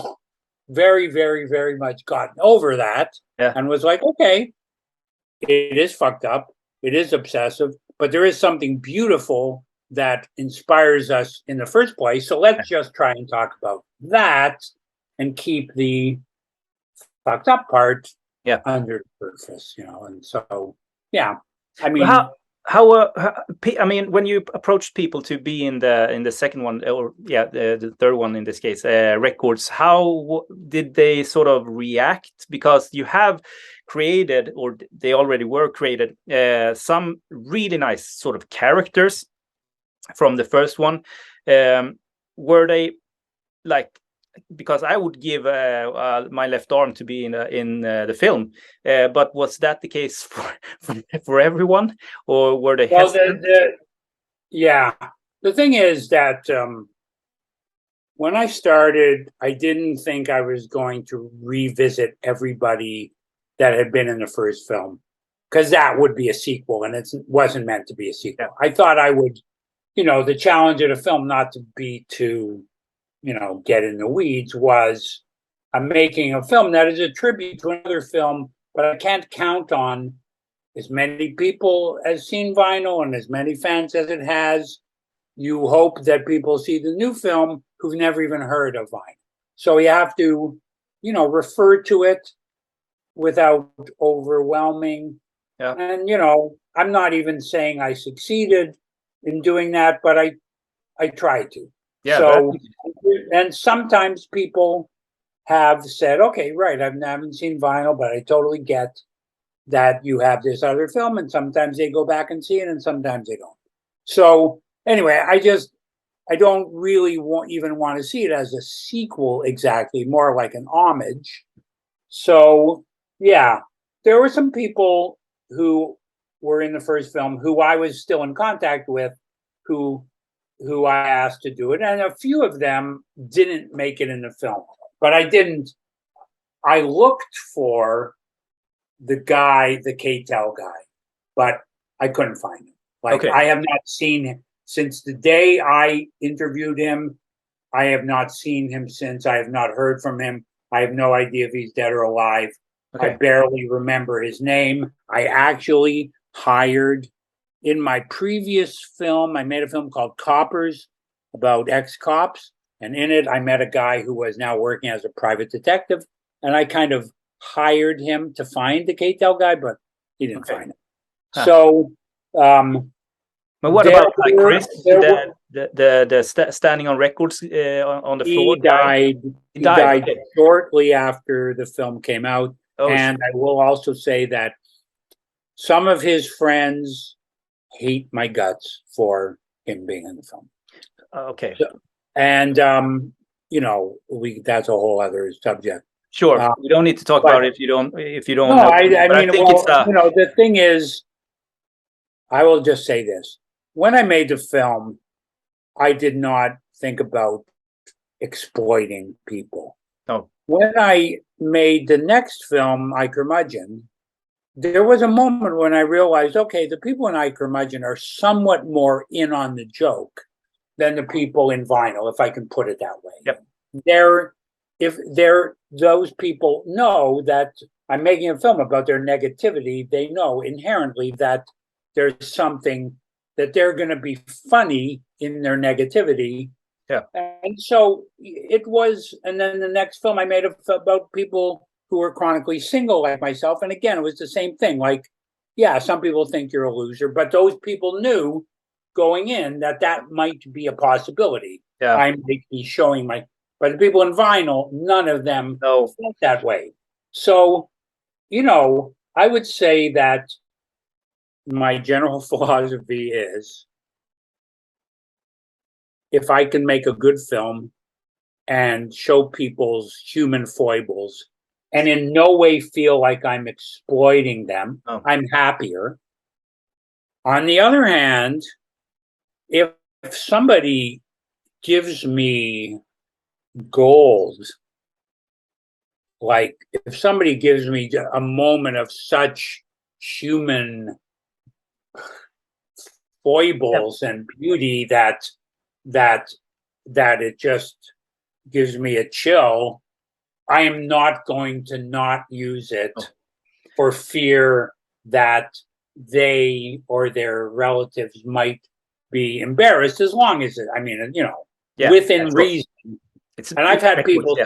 very, very, very much gotten over that, and was like, okay, it is fucked up. It is obsessive, but there is something beautiful that inspires us in the first place. So let's just try and talk about that and keep the fucked up part under the surface, you know. And so, yeah, I mean, I mean, when you approached people to be in the second one, or the third one in this case, records, how did they sort of react? Because you have created, or they already were created, some really nice sort of characters from the first one. Were they like? Because I would give my left arm to be in the film, but was that the case for everyone, or were they hesitant? The thing is that when I started, I didn't think I was going to revisit everybody that had been in the first film, because that would be a sequel, and it wasn't meant to be a sequel. I thought I would, you know, the challenge of the film, not to be too, you know, get in the weeds, was I'm making a film that is a tribute to another film, but I can't count on as many people as seen vinyl and as many fans as it has. You hope that people see the new film who've never even heard of vinyl. So you have to, you know, refer to it without overwhelming. And, you know, I'm not even saying I succeeded in doing that, but I tried to. So, and sometimes people have said, okay, right, I haven't seen vinyl, but I totally get that you have this other film, and sometimes they go back and see it, and sometimes they don't. So anyway, I don't really even want to see it as a sequel exactly, more like an homage. So yeah, there were some people who were in the first film who I was still in contact with, who I asked to do it, and a few of them didn't make it in the film. But I looked for the guy, the K-Tel guy, but I couldn't find him. Like, I have not seen him since the day I interviewed him. I have not seen him since. I have not heard from him. I have no idea if he's dead or alive. I barely remember his name. I actually hired, in my previous film, I made a film called Coppers about ex-cops. And in it, I met a guy who was now working as a private detective. And I kind of hired him to find the K-Tel guy, but he didn't find him. So, but what about like Chris, the standing on records on the floor? He died shortly after the film came out. And I will also say that some of his friends hate my guts for him being in the film. And you know, that's a whole other subject. Sure, we don't need to talk about it if you don't. No, know. I mean, you know, the thing is, I will just say this: when I made the film, I did not think about exploiting people. No. When I made the next film, I Curmudgeon, there was a moment when I realized, okay, the people in I Curmudgeon are somewhat more in on the joke than the people in vinyl, if I can put it that way. Yep. Those people know that I'm making a film about their negativity. They know inherently that there's something that they're going to be funny in their negativity. Yeah. And so it was, and then the next film I made about people who were chronically single like myself. And again, it was the same thing. Like, yeah, some people think you're a loser, but those people knew going in that might be a possibility. Yeah. I might be showing but the people in vinyl, none of them felt that way. So, I would say that my general philosophy is, if I can make a good film and show people's human foibles and in no way feel like I'm exploiting them, I'm happier. On the other hand, if somebody gives me gold, like if somebody gives me a moment of such human foibles and beauty that it just gives me a chill, I am not going to not use it for fear that they or their relatives might be embarrassed, as long as within reason. And I've had people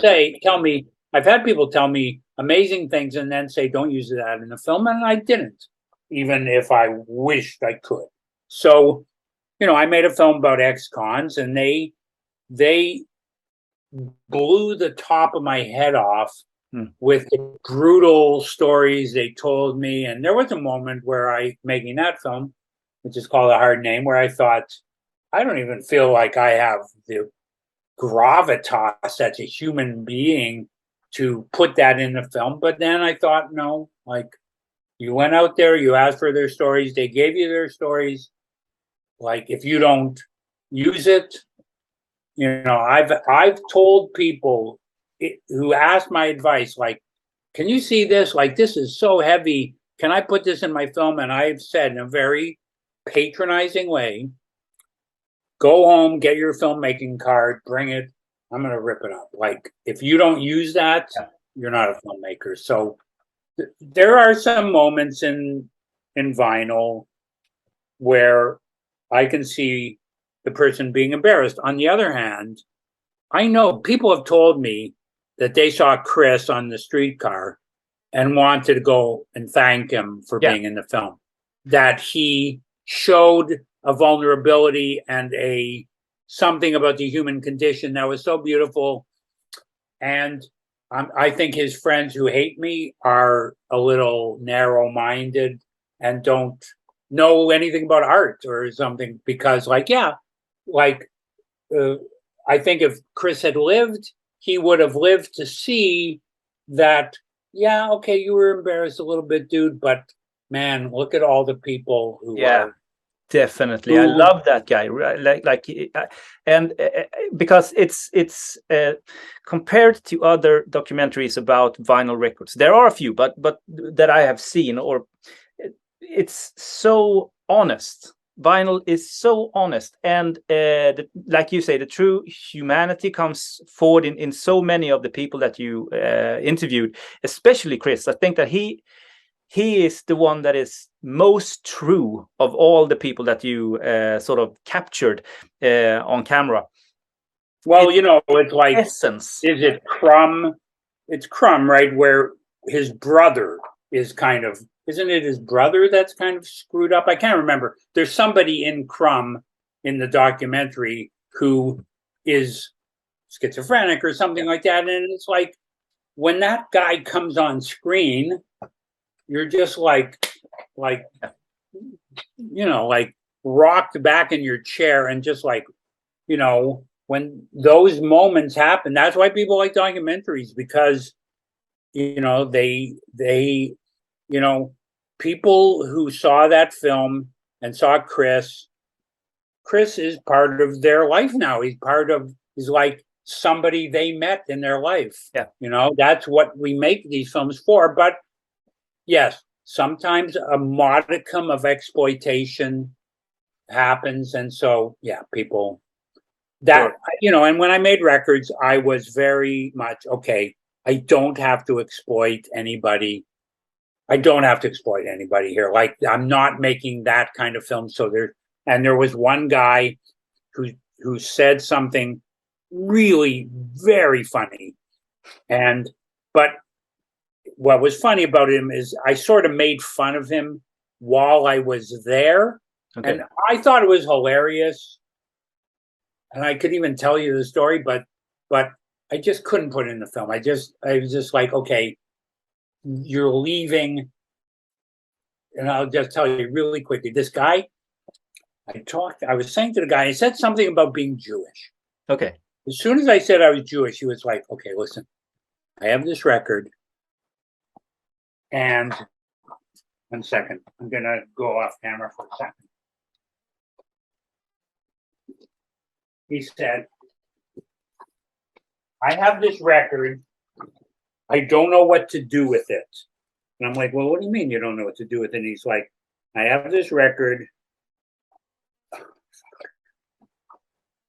I've had people tell me amazing things and then say, don't use that in the film. And I didn't, even if I wished I could. So, I made a film about ex-cons, and they blew the top of my head off with the brutal stories they told me. And there was a moment where making that film, which is called A Hard Name, where I thought, I don't even feel like I have the gravitas as a human being to put that in the film. But then I thought, no, like, you went out there, you asked for their stories, they gave you their stories. Like, if you don't use it, I've told people who asked my advice, like, can you see this? Like, this is so heavy. Can I put this in my film? And I've said in a very patronizing way, go home, get your filmmaking card, bring it. I'm going to rip it up. Like, if you don't use that, you're not a filmmaker. So there are some moments in vinyl where I can see the person being embarrassed. On the other hand, I know people have told me that they saw Chris on the streetcar and wanted to go and thank him for being in the film, that he showed a vulnerability and something about the human condition that was so beautiful. And I think his friends who hate me are a little narrow-minded and don't know anything about art or something, because I think if Chris had lived, he would have lived to see that, okay, you were embarrassed a little bit, dude, but man, look at all the people who are. Definitely, I love that guy. Because it's compared to other documentaries about vinyl records, there are a few, but that I have seen, or it's so honest. Vinyl is so honest, and like you say, the true humanity comes forward in so many of the people that you interviewed, especially Chris. I think that he is the one that is most true of all the people that you sort of captured on camera. Well, it's like essence. Is it Crumb? It's Crumb, right? Where his brother is kind of, isn't it his brother that's kind of screwed up? I can't remember. There's somebody in Crumb in the documentary who is schizophrenic or something like that. And it's like, when that guy comes on screen, you're just like rocked back in your chair, and just like, when those moments happen, that's why people like documentaries, because, they people who saw that film and saw Chris is part of their life now. He's like somebody they met in their life. Yeah. That's what we make these films for. But yes, sometimes a modicum of exploitation happens. And so, yeah, people that, sure. And when I made records, I was very much, okay, I don't have to exploit anybody. I don't have to exploit anybody here. Like, I'm not making that kind of film. So there was one guy who said something really very funny. But what was funny about him is I sort of made fun of him while I was there. Okay. And I thought it was hilarious. And I could even tell you the story, but I just couldn't put it in the film. I was just like, okay, you're leaving. And I'll just tell you really quickly, this guy, I was saying to the guy, I said something about being Jewish. Okay. As soon as I said I was Jewish, he was like, okay, listen, I have this record. And 1 second, I'm going to go off camera for a second. He said, I have this record. I don't know what to do with it. And I'm like, well, what do you mean you don't know what to do with it? And he's like, I have this record.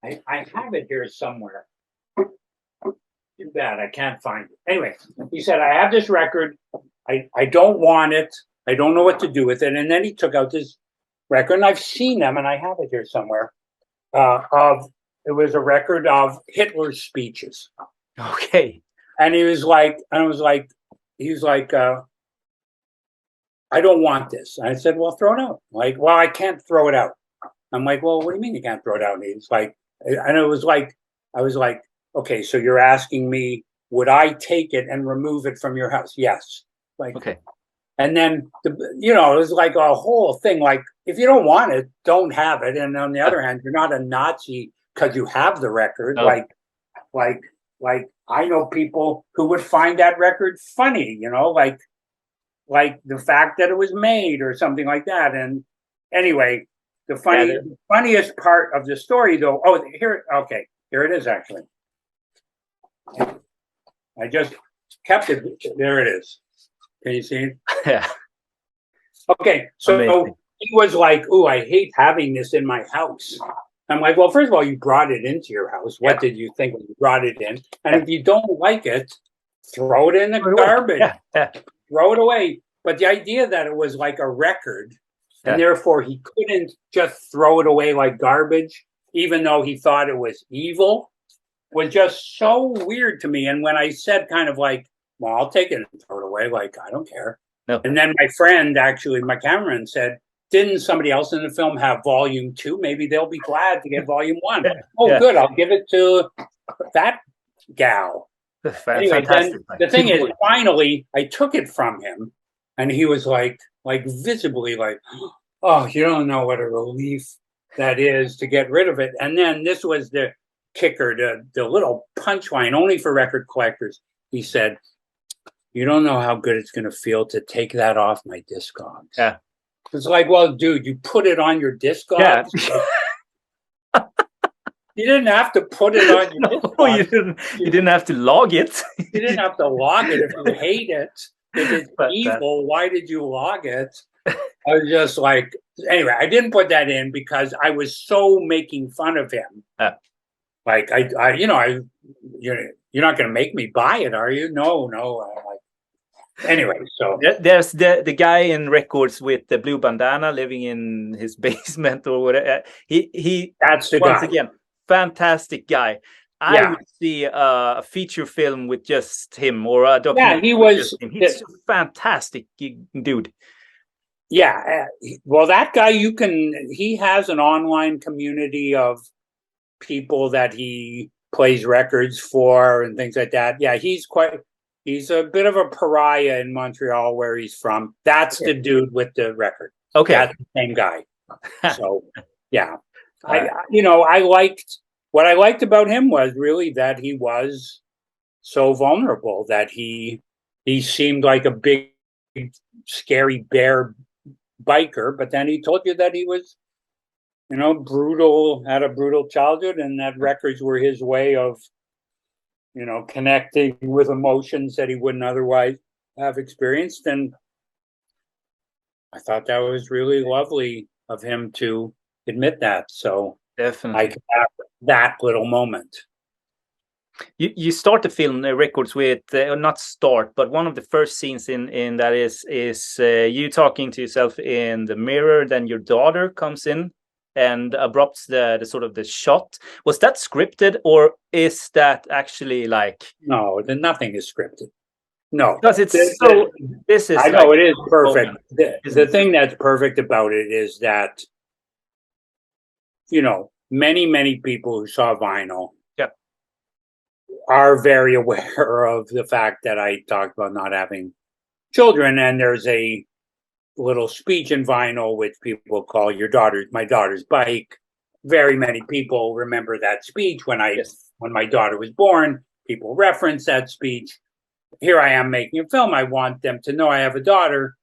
I have it here somewhere. Too bad, I can't find it. Anyway, he said, I have this record. I don't want it. I don't know what to do with it. And then he took out this record, and I've seen them, and I have it here somewhere. It was a record of Hitler's speeches. Okay. And he was like, I don't want this. And I said, well, throw it out. Like, well, I can't throw it out. I'm like, well, what do you mean you can't throw it out? And he's like, and it was like, I was like, okay, so you're asking me, would I take it and remove it from your house? Yes. Like, okay. And then, it was like a whole thing. Like, if you don't want it, don't have it. And on the other hand, you're not a Nazi because you have the record. Oh. Like I know people who would find that record funny, like the fact that it was made or something like that. And anyway, the funniest part of the story, though. Oh, here it is. Actually, I just kept it. There it is. Can you see it? Yeah. Okay, so amazing. He was like, "Ooh, I hate having this in my house." I'm like, "Well, first of all, you brought it into your house. What did you think when you brought it in? And if you don't like it, throw it in the garbage. Throw it away." But the idea that it was like a record, and therefore he couldn't just throw it away like garbage, even though he thought it was evil, was just so weird to me. And when I said kind of like, well, I'll take it and throw it away, like, I don't care. No. And then my friend, actually, my cameraman, said, didn't somebody else in the film have volume 2? Maybe they'll be glad to get volume 1. Good, I'll give it to that gal. Anyway, then the thing is, finally, I took it from him. And he was like visibly like, oh, you don't know what a relief that is to get rid of it. And then this was the kicker, the little punchline, only for record collectors. He said, you don't know how good it's going to feel to take that off my Discogs. Yeah. It's like, well, dude, you put it on your Discogs. Yeah. You didn't have to put it on your Discogs. You didn't have to log it. You didn't have to log it if you hate it. If it's evil, why did you log it? I was just like, anyway, I didn't put that in because I was so making fun of him. Like, you're not going to make me buy it, are you? No. Anyway, so there's the guy in records with the blue bandana living in his basement or whatever. He that's the once guy. Again, fantastic guy. I would see a feature film with just him or a documentary. Yeah, he's a fantastic dude. Yeah. Well, that guy, he has an online community of people that he plays records for and things like that. Yeah, he's a bit of a pariah in Montreal where he's from. That's the dude with the record. Okay. That's the same guy. So, yeah. What I liked about him was really that he was so vulnerable, that he seemed like a big, scary bear biker, but then he told you that he was, brutal, had a brutal childhood, and that records were his way of, connecting with emotions that he wouldn't otherwise have experienced. And I thought that was really lovely of him to admit that. So I Definitely. could have that little moment. You start the film records with not start, but one of the first scenes in that is you talking to yourself in the mirror. Then your daughter comes in and abrupts the sort of the shot. Was that scripted, or is that actually like? No, then nothing is scripted. No, Because it's so. This is. I know like it is perfect. moment, The thing that's perfect about it is that, many people who saw vinyl are very aware of the fact that I talked about not having children, and there's a little speech in vinyl which people call my daughter's bike. Very many people remember that speech when my daughter was born. People reference that speech. Here I am making a film. I want them to know I have a daughter.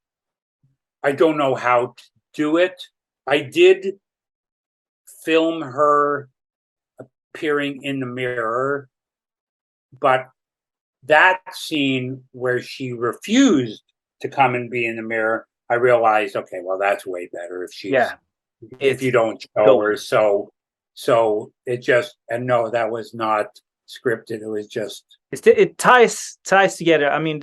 I don't know how to do it. I did film her appearing in the mirror, but that scene where she refused to come and be in the mirror, I realized, okay, well, that's way better if you don't show her. So it just, and no, that was not scripted. It was just, it ties together. I mean,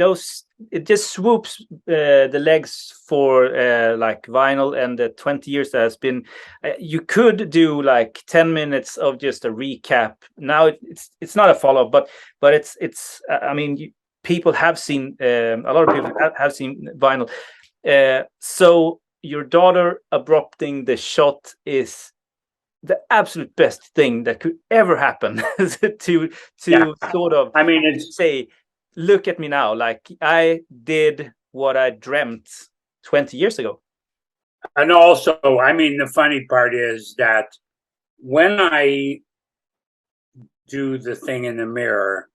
it just swoops the legs for like vinyl and the 20 years that has been. You could do like 10 minutes of just a recap. Now it's not a follow-up, but it's I mean, people have seen a lot of people have seen vinyl. So your daughter abrupting the shot is the absolute best thing that could ever happen to sort of, I mean, it's say, look at me now, like I did what I dreamt 20 years ago. And also, I mean, the funny part is that when I do the thing in the mirror,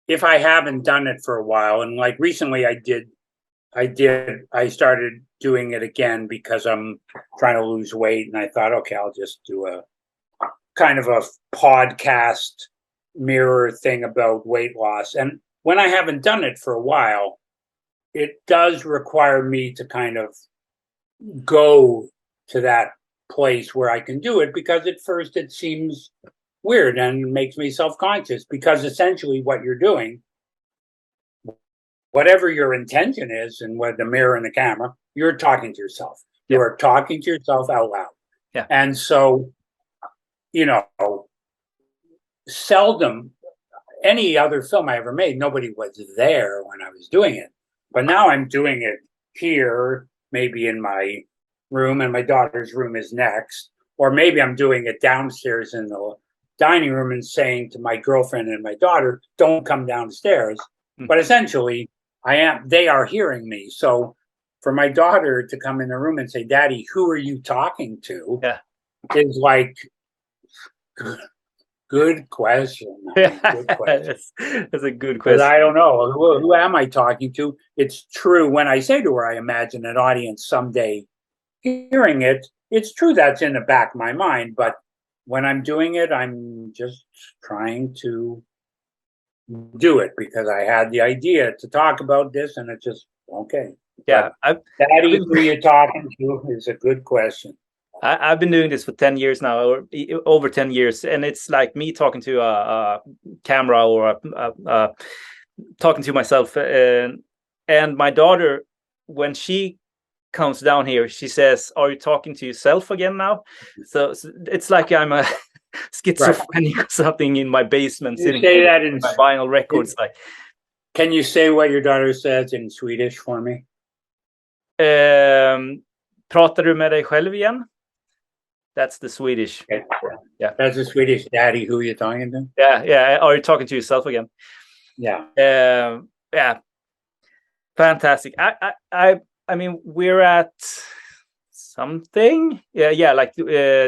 if I haven't done it for a while, and like recently I started doing it again because I'm trying to lose weight, and I thought, okay, I'll just do a kind of a podcast mirror thing about weight loss. And when I haven't done it for a while, it does require me to kind of go to that place where I can do it, because at first it seems weird and makes me self-conscious, because essentially what you're doing, whatever your intention is, and with the mirror and the camera, you're talking to yourself. You are talking to yourself out loud. Yeah. And so, seldom any other film I ever made, nobody was there when I was doing it. But now I'm doing it here, maybe in my room, and my daughter's room is next. Or maybe I'm doing it downstairs in the dining room and saying to my girlfriend and my daughter, don't come downstairs. Mm-hmm. But essentially, they are hearing me. So for my daughter to come in the room and say, Daddy, who are you talking to? Yeah. Is like, good question. Good question. That's a good question. I don't know. Who am I talking to? It's true. When I say to her, I imagine an audience someday hearing it. It's true that's in the back of my mind. But when I'm doing it, I'm just trying to do it because I had the idea to talk about this, and it's just okay. Yeah, Daddy, who you're talking to is a good question. I've been doing this for 10 years now, or over 10 years, and it's like me talking to a camera or talking to myself. And my daughter, when she comes down here, she says, "Are you talking to yourself again now?" So it's like I'm a schizophrenic or something in my basement. You say that in my vinyl records. Can you say what your daughter says in Swedish for me? Pratar du med dig själv igen? That's the Swedish. Okay. Yeah, that's the Swedish. Daddy, who you're talking to? Yeah. Are you talking to yourself again? Yeah. Yeah. Fantastic. I mean, we're at something. Yeah. Like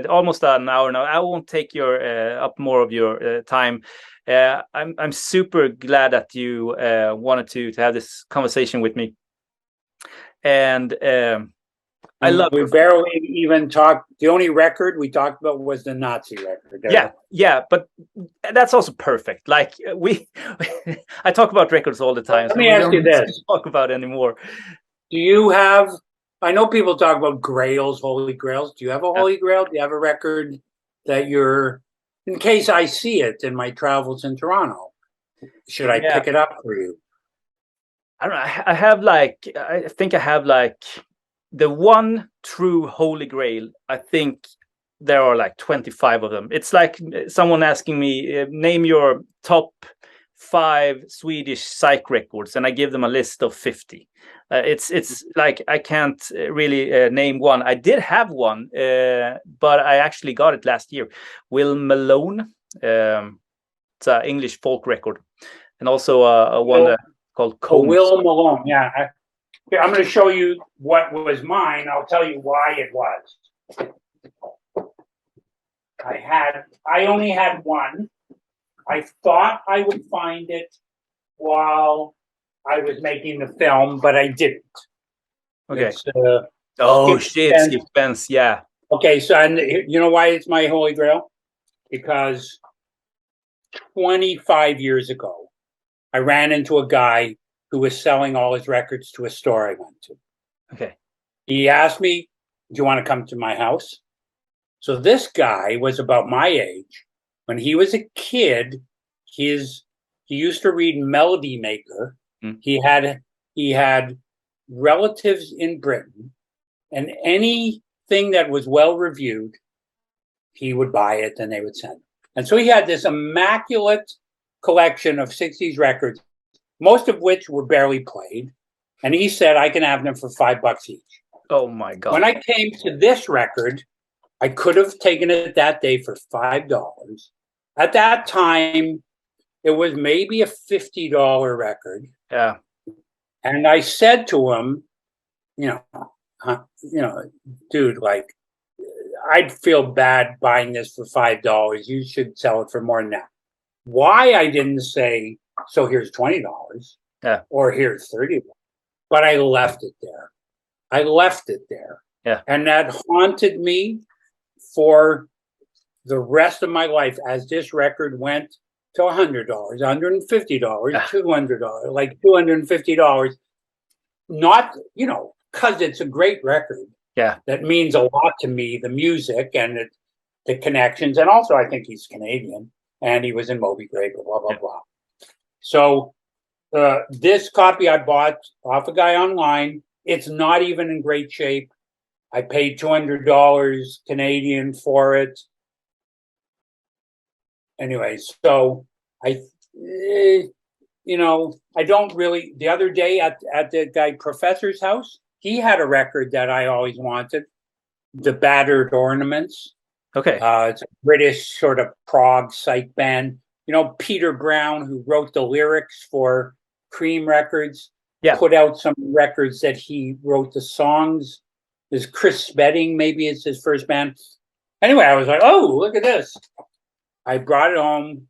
almost an hour now. I won't take up more of your time. I'm super glad that you wanted to have this conversation with me. And I love. We barely even talked. The only record we talked about was the Nazi record. Yeah, but that's also perfect. Like I talk about records all the time. Let me ask you this: talk about anymore. Do you have I know people talk about grails, holy grails. Do you have a holy grail? Do you have a record that you're, in case I see it in my travels in Toronto, should I pick it up for you? I don't know. I have like, I think I have like the one true holy grail. I think there are like 25 of them. It's like someone asking me, name your top 5 Swedish psych records, and I give them a list of 50. It's like I can't really name one. I did have one, but I actually got it last year. Will Malone. It's an English folk record, and also one called Combs. Will Malone. Yeah. I'm going to show you what was mine. I'll tell you why it was. I only had one. I thought I would find it while I was making the film, but I didn't. Okay. Oh shit, Skip Spence, yeah. Okay, so and you know why it's my holy grail? Because 25 years ago, I ran into a guy who was selling all his records to a store I went to. Okay. He asked me, "Do you want to come to my house?" So this guy was about my age. When he was a kid, he used to read Melody Maker. Mm. He had relatives in Britain, and anything that was well reviewed, he would buy it and they would send it. And so he had this immaculate collection of 60s records, most of which were barely played. And he said, I can have them for $5 each. Oh my God. When I came to this record, I could have taken it that day for $5. At that time, it was maybe a $50 record. Yeah. And I said to him, dude, like, I'd feel bad buying this for $5. You should sell it for more than that. Why I didn't say, so here's $20 or here's $30, but I left it there. Yeah. And that haunted me for the rest of my life as this record went to $100, $150, $200, like $250. Not, because it's a great record. Yeah. That means a lot to me, the music and the connections. And also, I think he's Canadian and he was in Moby Grape, blah, blah, blah. So this copy I bought off a guy online, it's not even in great shape. I paid $200 Canadian for it. Anyway, so I don't really. The other day at the guy Professor's house, he had a record that I always wanted, The Battered Ornaments. Okay. It's a British sort of prog psych band. Peter Brown, who wrote the lyrics for Cream Records, put out some records that he wrote the songs. There's Chris Spedding, maybe it's his first band. Anyway, I was like, oh, look at this. I brought it home.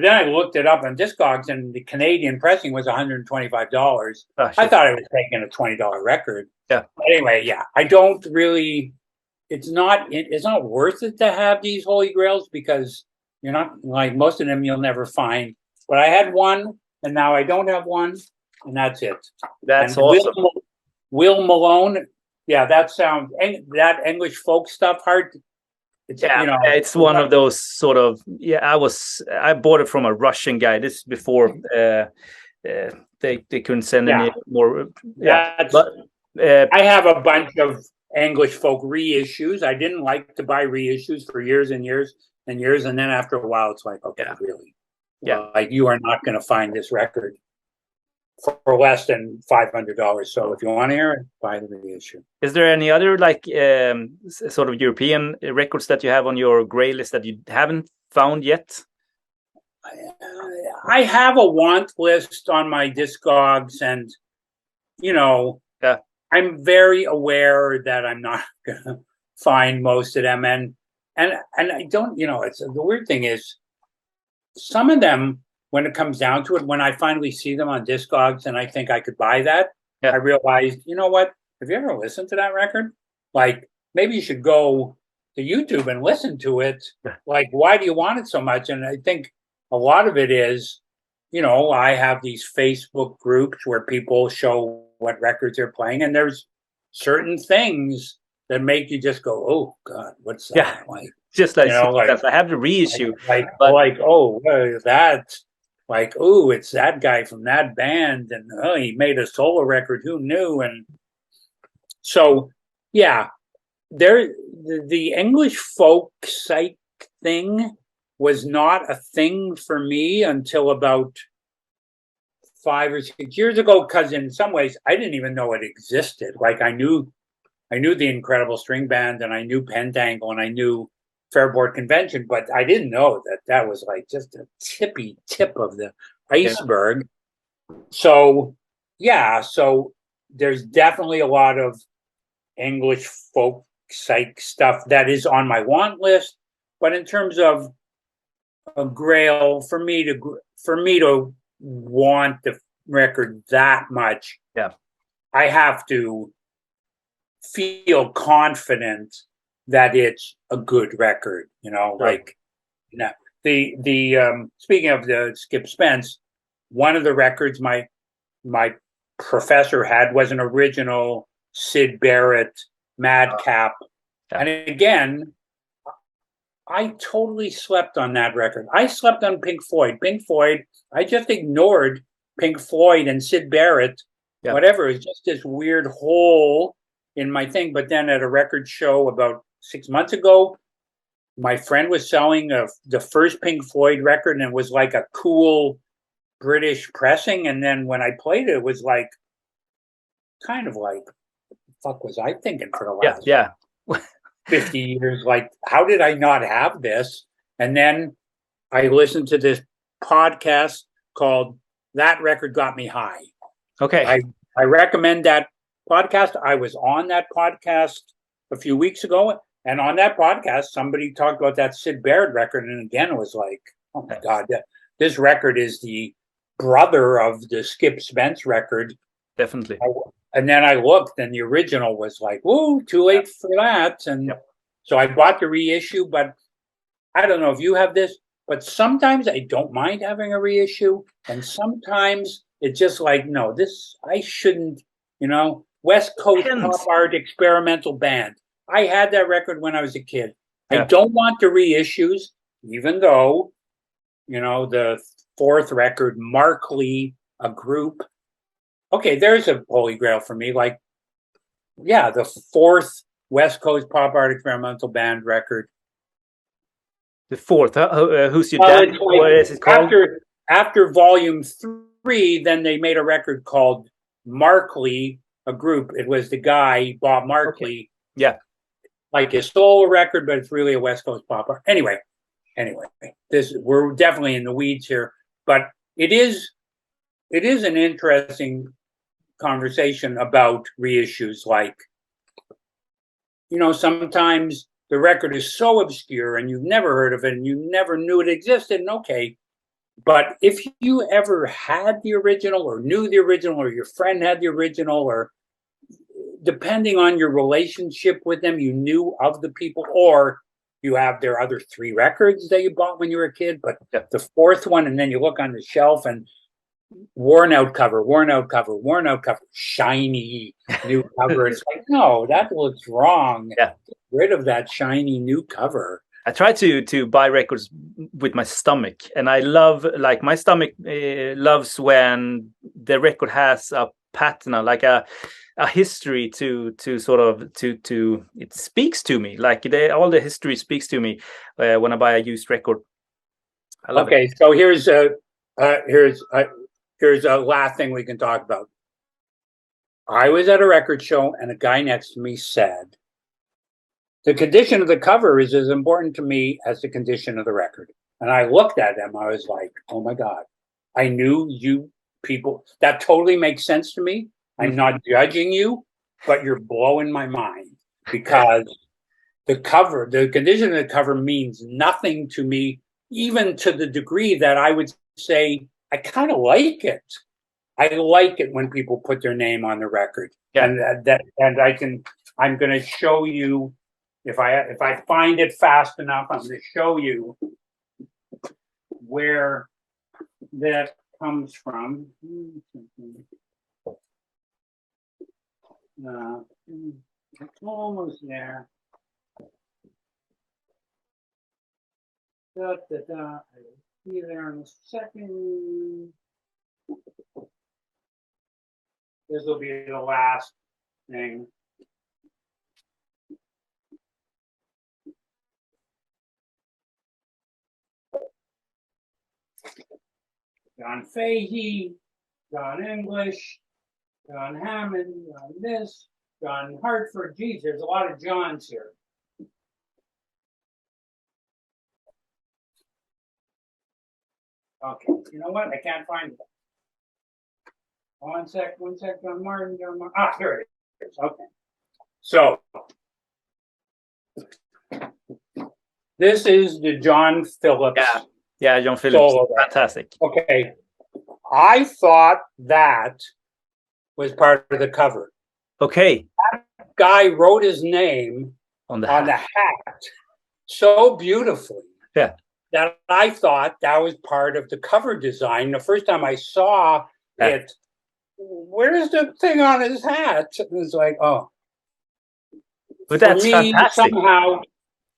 Then I looked it up on Discogs, and the Canadian pressing was $125. I thought I was taking a $20 record. Yeah. Anyway, yeah, I don't really. It's not worth it to have these holy grails because you're not, like, most of them you'll never find. But I had one, and now I don't have one, and that's it. That's awesome. Will Malone. Yeah, that English folk stuff hard. It's one of those sort of. I bought it from a Russian guy. This is before they couldn't send any more. I have a bunch of English folk reissues. I didn't like to buy reissues for years and years and years, and then after a while, it's like, okay, really, like you are not going to find this record for less than $500. So if you want to hear it, buy the reissue. Is there any other sort of European records that you have on your gray list that you haven't found yet? I have a want list on my Discogs, and I'm very aware that I'm not going to find most of them, and I don't. It's the weird thing is some of them. When it comes down to it, when I finally see them on Discogs and I think I could buy that, I realized, you know what? Have you ever listened to that record? Like, maybe you should go to YouTube and listen to it. Like, why do you want it so much? And I think a lot of it is, I have these Facebook groups where people show what records they're playing, and there's certain things that make you just go, oh God, what's that? Yeah. Like, Just like, like I have the reissue, oh, that's like, oh, it's that guy from that band, and oh, he made a solo record. Who knew? And so, yeah, the English folk psych thing was not a thing for me until about 5 or 6 years ago, because in some ways I didn't even know it existed. Like I knew the Incredible String Band, and I knew Pentangle, and I knew Fairport Convention, but I didn't know that was like just a tippy tip of the iceberg. Yeah. So yeah, so there's definitely a lot of English folk psych stuff that is on my want list. But in terms of a grail, for me to want the record that much, yeah, I have to feel confident that it's a good record. sure. Like, the speaking of the Skip Spence, one of the records my professor had was an original Syd Barrett Madcap. Yeah. And again, I totally slept on that record. I slept on Pink Floyd. I just ignored Pink Floyd and Syd Barrett. Yeah. Whatever, it's just this weird hole in my thing. But then at a record show about 6 months ago, my friend was selling the first Pink Floyd record, and it was like a cool British pressing. And then when I played it, it was like, kind of like, what the fuck was I thinking for the last 50 years? Like, how did I not have this? And then I listened to this podcast called That Record Got Me High. Okay. I recommend that podcast. I was on that podcast a few weeks ago, and on that podcast, somebody talked about that Syd Barrett record. And again, it was like, oh my God, this record is the brother of the Skip Spence record. Definitely. And then I looked, and the original was like, whoa, too late for that. And so I bought the reissue, but I don't know if you have this, but sometimes I don't mind having a reissue. And sometimes it's just like, no, I shouldn't, West Coast pop art experimental band. I had that record when I was a kid. Yeah. I don't want the reissues, even though, the fourth record, Markley, a group. Okay, there's a holy grail for me. Like, yeah, the fourth West Coast pop art experimental band record. The fourth, who's your dad? Like, what is it called? After volume 3, then they made a record called Markley, a group. It was the guy, Bob Markley. Okay. Yeah. Like his solo record, but it's really a West Coast pop art. Anyway, we're definitely in the weeds here, but it is an interesting conversation about reissues. Like, sometimes the record is so obscure and you've never heard of it and you never knew it existed, and okay. But if you ever had the original or knew the original, or your friend had the original, or depending on your relationship with them, you knew of the people, or you have their other 3 records that you bought when you were a kid, but the fourth one, and then you look on the shelf and worn out cover, shiny new cover. It's like, no, that looks wrong. Yeah. Get rid of that shiny new cover. I try to buy records with my stomach, and I love, like, my stomach loves when the record has a patina, like a history to sort of to it speaks to me. Like all the history speaks to me when I buy a used record. I love it. So here's a last thing we can talk about. I was at a record show, and a guy next to me said, the condition of the cover is as important to me as the condition of the record. And I looked at him. I was like, oh my God, I knew you people. That totally makes sense to me. I'm not judging you, but you're blowing my mind, because the condition of the cover means nothing to me, even to the degree that I would say I kind of like it. I like it when people put their name on the record. Yeah. And I'm going to show you, if I find it fast enough, I'm going to show you where that comes from. Uh, it's almost there. Da, da, da. I'll be there in a second. This will be the last thing. John Fahey, John English, John Hammond, John this, John Hartford. Geez, there's a lot of Johns here. Okay, you know what? I can't find it. One sec, John Martin, Ah, here it is. Okay. So, this is the John Phillips. Yeah, John Phillips. Fantastic. Okay. I thought that was part of the cover. Okay. That guy wrote his name on the hat so beautifully. Yeah. That I thought that was part of the cover design. The first time I saw it, where's the thing on his hat? It was like, oh. But that's for me, fantastic. Somehow,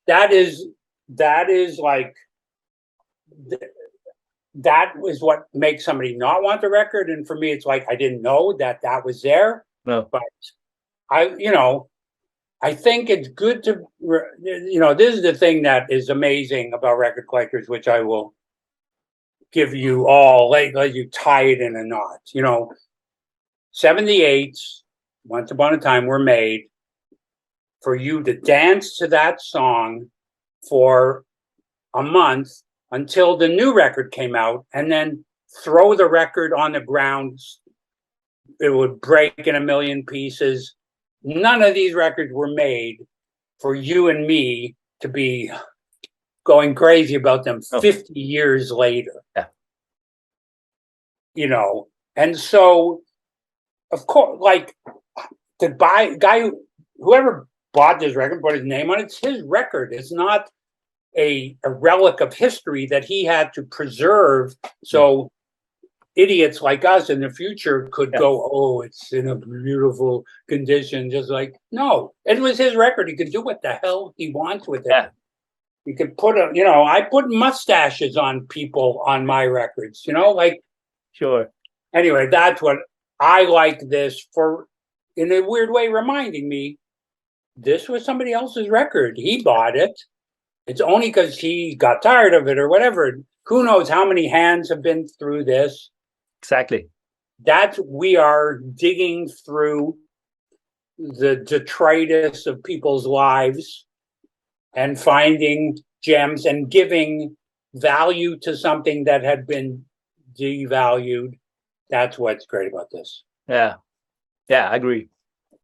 that is like, that was what makes somebody not want the record. And for me, it's like, I didn't know that was there. No. But I think it's good to, this is the thing that is amazing about record collectors, which I will give you all, let you tie it in a knot. 78s, Once Upon a Time, were made for you to dance to that song for a month until the new record came out, and then throw the record on the ground. It would break in a million pieces. None of these records were made for you and me to be going crazy about them 50 years later. Yeah. And so, of course, like, whoever bought this record, put his name on it, it's his record. It's not a relic of history that he had to preserve. So idiots like us in the future could go, oh, it's in a beautiful condition. Just like, no, it was his record. He could do what the hell he wants with it. Yeah. You could put I put mustaches on people on my records, Sure. Anyway, that's what I like this for, in a weird way, reminding me this was somebody else's record. He bought it. It's only because he got tired of it or whatever. Who knows how many hands have been through this? Exactly. We are digging through the detritus of people's lives and finding gems and giving value to something that had been devalued. That's what's great about this. Yeah. Yeah, I agree.